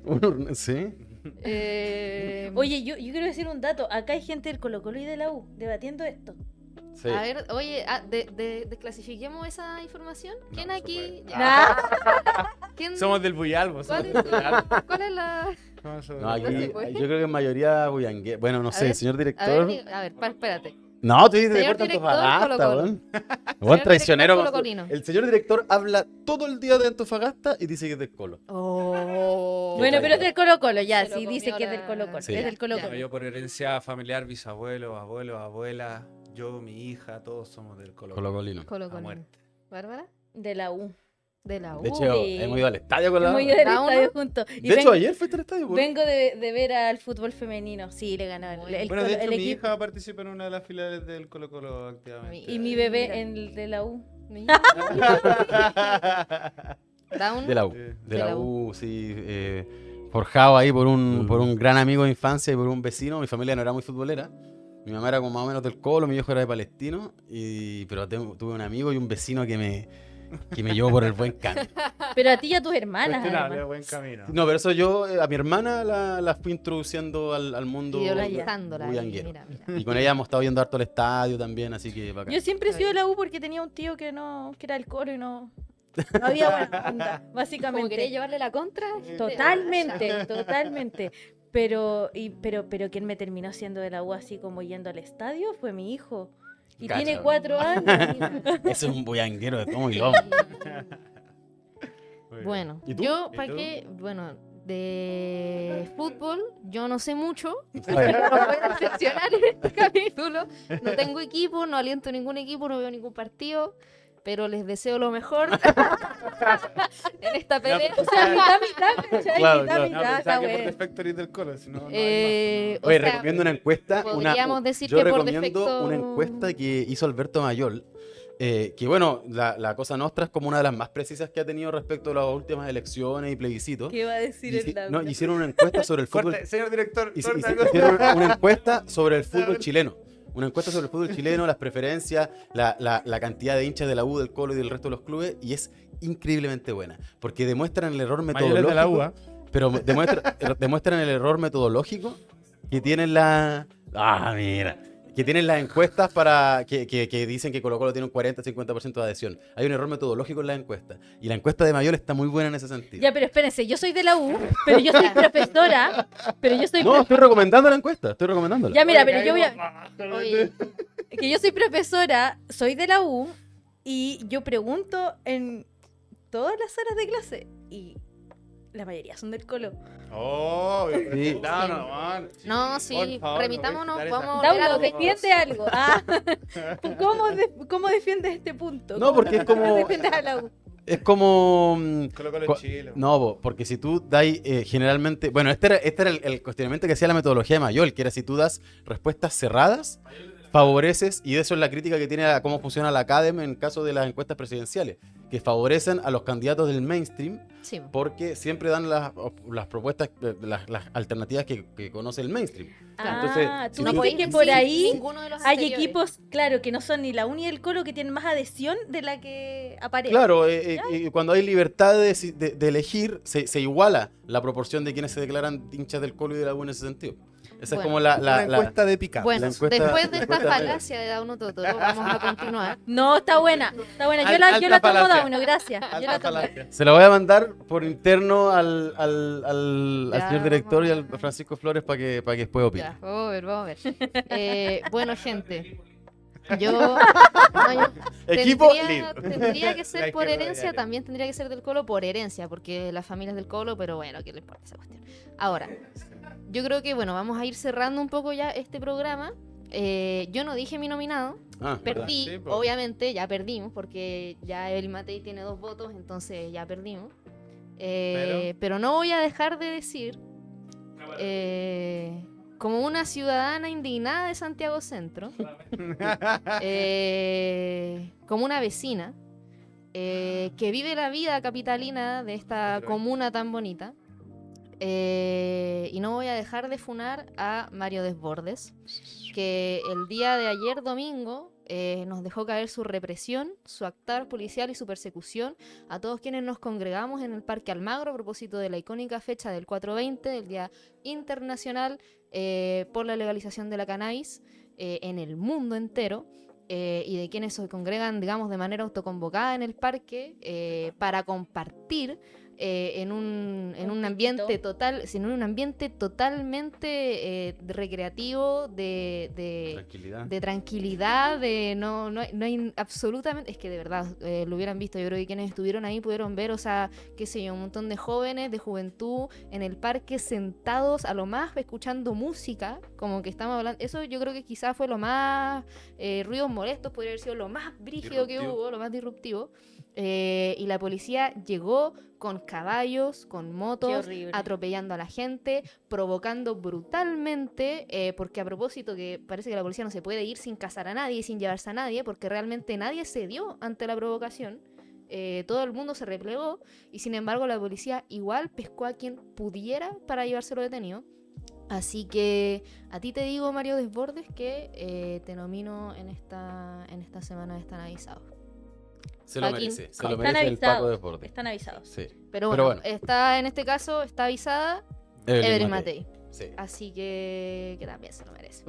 Una urna, sí. Oye, yo quiero decir un dato. Acá hay gente del Colo Colo y de la U debatiendo esto. Sí. A ver, oye, desclasifiquemos esa información. ¿Quién No se aquí? puede. Ya. ¿Quién? Somos del Buyalbo. ¿Cuál Somos es, del Buyalbo. cuál es la...? No, somos No, del aquí, No se Buyalbo. puede. yo creo que en mayoría bullangue. Bueno, no A sé, ver, señor A director. ver, espérate. No, tú dices de Señor Deportes director, Antofagasta, Colo-Colo. weón. Señor Weón traicionero. director con su- colocolino. El señor director habla todo el día de Antofagasta y dice que es del Colo. Oh. Bueno, pero es del Colo Colo, ya. Se lo Sí, dice comió que es del la- Colo Colo. Sí. Es del Colo Ya. Colo. Yo por herencia familiar, bisabuelos, abuelos, abuelas, yo, mi hija, todos somos del Colo. Colocolino. A Colo-Colino. muerte. ¿Bárbara? De la U. De la U. De hecho, Sí. hemos ido al estadio con la. Hemos ido al ¿Da uno? estadio juntos. Y De hecho, ayer fuiste al estadio, weón. vengo de ver al fútbol femenino. Sí, le ganó el Bueno, de Colo- hecho, el mi equipo. hija participa en una de las filiales del Colo Colo activamente. Y mi bebé en el de la U. Mira. ¿Da uno? De la U. Sí. De la U, sí. Forjado ahí por un gran amigo de infancia y por un vecino. Mi familia no era muy futbolera. Mi mamá era como más o menos del Colo, mi viejo era de Palestino, pero tuve un amigo y un vecino que me llevó por el buen camino. Pero a ti y a tus hermanas, Cuestionable, además. buen camino. No, pero eso yo, a mi hermana la fui introduciendo al mundo Ideologizándola. bullanguero. Mira. Y con ella hemos estado yendo harto al estadio también, así que bacán. Yo siempre he sido de la U porque tenía un tío que era del Colo y no había buena onda, Como básicamente. quería llevarle la contra. Totalmente. Pero quien me terminó siendo de la U así como yendo al estadio fue mi hijo. Y Cacha. tiene 4 años. Ese es un bullanguero de tomo y lomo. Muy bien. Bueno, ¿Y tú? yo, ¿Y ¿para tú? qué? Bueno, de fútbol, yo no sé mucho. A ver. No voy a decepcionar en este capítulo. No tengo equipo, no aliento ningún equipo, no veo ningún partido. Pero les deseo lo mejor en esta pelea. O sea, mitad, ¿cachai? Claro, mitad, claro. No, mitad, pensaba está que por bueno. defecto eres del Colo, si no, no hay O Oye, sea, recomiendo una encuesta. podríamos decir yo que por recomiendo defecto- una encuesta que hizo Alberto Mayol. Que bueno, la Cosa Nostra es como una de las más precisas que ha tenido respecto a las últimas elecciones y plebiscitos. ¿Qué iba a decir el Laura? No, hicieron una encuesta sobre el más. fútbol. Corte, señor director, corta. Hicieron una encuesta sobre el fútbol chileno. Una encuesta sobre el fútbol chileno, las preferencias, la cantidad de hinchas de la U, del Colo y del resto de los clubes, y es increíblemente buena. Porque demuestran el error Mayores metodológico. de la UA. Pero demuestran el error metodológico que tienen que tienen las encuestas que dicen que Colo Colo tiene un 40-50% de adhesión. Hay un error metodológico en las encuestas. Y la encuesta de Mayol está muy buena en ese sentido. Ya, pero espérense, yo soy de la U, pero yo soy profesora. No, estoy recomendando la encuesta, estoy recomendándola. Ya, mira, pero yo voy a... Oye, Que yo soy profesora, soy de la U, y yo pregunto en todas las horas de clase, y la mayoría son del Colo. Oh, Sí. no, sí, Por favor, remitámonos, no voy a quitar vamos esa- a volver a Daulo, lo que- defiende algo. Ah, ¿Cómo defiendes este punto? No, porque es ¿Cómo como- defiendes a la U? Es como... Colo Colo en Cu- Chile. No, porque si tú dais generalmente... Bueno, este era el cuestionamiento que hacía la metodología de Mayol, que era si tú das respuestas cerradas, favoreces, y eso es la crítica que tiene a cómo funciona la Academ en caso de las encuestas presidenciales, que favorecen a los candidatos del mainstream Sí. porque siempre dan las propuestas, las alternativas que conoce el mainstream. Entonces, Ah, si tú tú- dices podéis que decir por ahí ninguno de los hay anteriores. equipos, claro, que no son ni la U ni el Colo, que tienen más adhesión de la que aparece. Claro, y cuando hay libertad de elegir, se iguala la proporción de quienes se declaran hinchas del Colo y de la U en ese sentido. Esa Bueno, es como Una encuesta de pica. Bueno, la encuesta- después de la esta encuesta falacia de Dauno Totoro, vamos a continuar. No, está buena. Yo Al- la alta tomo falacia. Dauno, gracias. Yo la Alta tomo. falacia. Se la voy a mandar por interno al Ya, señor director y al vamos a ver. Francisco Flores para que después opine. Ya, vamos a ver. Bueno, gente. Yo, no, yo Equipo tendría que La ser por izquierda herencia, diaria. también tendría que ser del Colo por herencia, porque la familia es del Colo, pero bueno, ¿qué le importa esa cuestión? Ahora, yo creo que, bueno, vamos a ir cerrando un poco ya este programa. Yo no dije mi nominado, Ah, ¿verdad? perdí, Sí, po. obviamente, ya perdimos, porque ya Evelyn Matei tiene 2 votos, entonces ya perdimos. Pero no voy a dejar de decir, como una ciudadana indignada de Santiago Centro, como una vecina que vive la vida capitalina de esta comuna tan bonita, y no voy a dejar de funar a Mario Desbordes, que el día de ayer domingo nos dejó caer su represión, su actuar policial y su persecución a todos quienes nos congregamos en el Parque Almagro a propósito de la icónica fecha del 4/20, del Día Internacional por la legalización de la cannabis en el mundo entero. Y de quienes se congregan, digamos, de manera autoconvocada en el parque para compartir en un ambiente totalmente recreativo, Tranquilidad. de tranquilidad, no hay absolutamente, es que de verdad lo hubieran visto, yo creo que quienes estuvieron ahí pudieron ver, o sea, qué sé yo, un montón de jóvenes, de juventud en el parque sentados a lo más escuchando música, como que estamos hablando, eso yo creo que quizás fue lo más ruidos molestos, podría haber sido lo más brígido que Disruptivo. hubo, lo más disruptivo. Y la policía llegó con caballos, con Qué motos, horrible. atropellando a la gente, provocando brutalmente, porque a propósito que parece que la policía no se puede ir sin cazar a nadie, sin llevarse a nadie, porque realmente nadie cedió ante la provocación. Todo el mundo se replegó y sin embargo la policía igual pescó a quien pudiera para llevárselo detenido. Así que a ti te digo, Mario Desbordes, que te nomino en esta semana de Están Avisados. Se lo Fucking- merece. Se lo Están merece el Paco avisados. Desbordes. Están avisados. Sí. Pero Pero bueno, bueno. está en este caso, está avisada Evelyn Matei. Sí. Así que también se lo merece.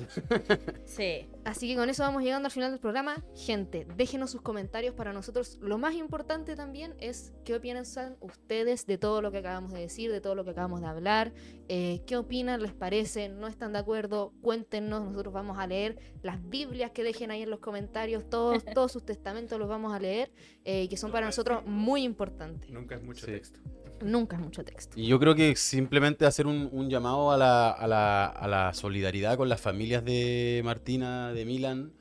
Sí. Así que con eso vamos llegando al final del programa. Gente, déjenos sus comentarios. Para nosotros lo más importante también es qué piensan ustedes de todo lo que acabamos de decir, de todo lo que acabamos de hablar. ¿Qué opinan? ¿Les parece? ¿No están de acuerdo? Cuéntenos. Nosotros vamos a leer las Biblias que dejen ahí en los comentarios. Todos sus testamentos los vamos a leer, que son para nosotros muy importantes. Nunca es mucho Sí. texto. Nunca es mucho texto. Y yo creo que simplemente hacer un llamado a la solidaridad con las familias de Martina, de Milan.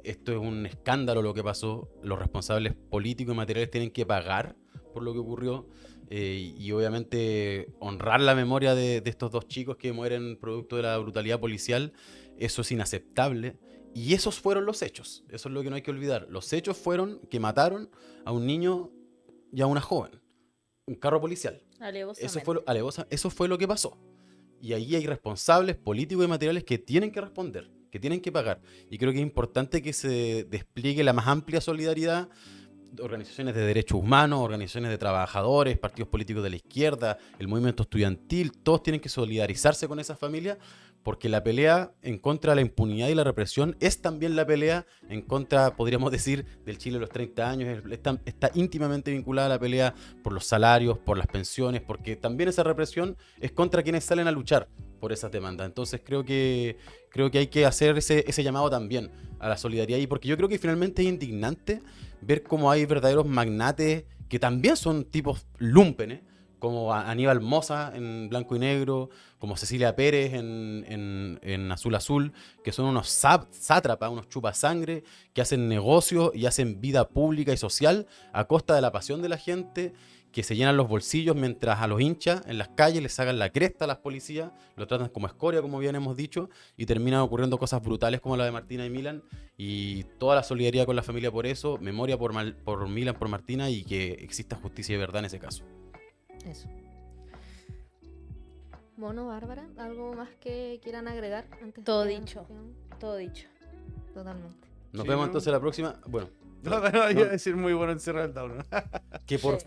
Esto es un escándalo lo que pasó. Los responsables políticos y materiales tienen que pagar por lo que ocurrió. Y obviamente honrar la memoria de estos dos chicos que mueren producto de la brutalidad policial. Eso es inaceptable. Y esos fueron los hechos. Eso es lo que no hay que olvidar. Los hechos fueron que mataron a un niño y a una joven. Un carro policial. Alevosamente. Eso fue lo que pasó. Y ahí hay responsables políticos y materiales que tienen que responder, que tienen que pagar. Y creo que es importante que se despliegue la más amplia solidaridad. Organizaciones de derechos humanos, organizaciones de trabajadores, partidos políticos de la izquierda, el movimiento estudiantil, todos tienen que solidarizarse con esas familias, porque la pelea en contra de la impunidad y la represión es también la pelea en contra, podríamos decir, del Chile de los 30 años. Está íntimamente vinculada a la pelea por los salarios, por las pensiones, porque también esa represión es contra quienes salen a luchar por esas demandas. Entonces creo que hay que hacer ese llamado también a la solidaridad, y porque yo creo que finalmente es indignante ver cómo hay verdaderos magnates que también son tipos lúmpenes, como Aníbal Mosa en Blanco y Negro, como Cecilia Pérez en Azul Azul, que son unos sátrapas, unos chupasangre, que hacen negocio y hacen vida pública y social a costa de la pasión de la gente, que se llenan los bolsillos mientras a los hinchas en las calles les sacan la cresta a las policías, lo tratan como escoria, como bien hemos dicho, y terminan ocurriendo cosas brutales como la de Martina y Milan. Y toda la solidaridad con la familia por eso, memoria por Milan, por Martina, y que exista justicia y verdad en ese caso. Eso. Bueno, Bárbara, ¿algo más que quieran agregar antes Todo de dicho. Todo dicho. Totalmente. Nos Sí, vemos ¿no? entonces la próxima. Bueno, No, iba a decir muy bueno encerrar el Down. que por Sí.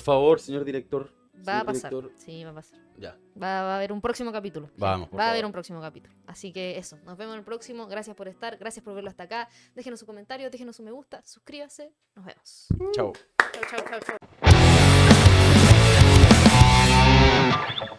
favor, señor director. Va a señor pasar. director, Sí, va a pasar. ya. Va a haber un próximo capítulo. Vamos, por Va a haber favor. un próximo capítulo. Así que eso, nos vemos en el próximo. Gracias por estar, gracias por verlo hasta acá. Déjenos su comentario, déjenos su me gusta, suscríbase. Nos vemos. Chao. Chau, chau, chau, chau.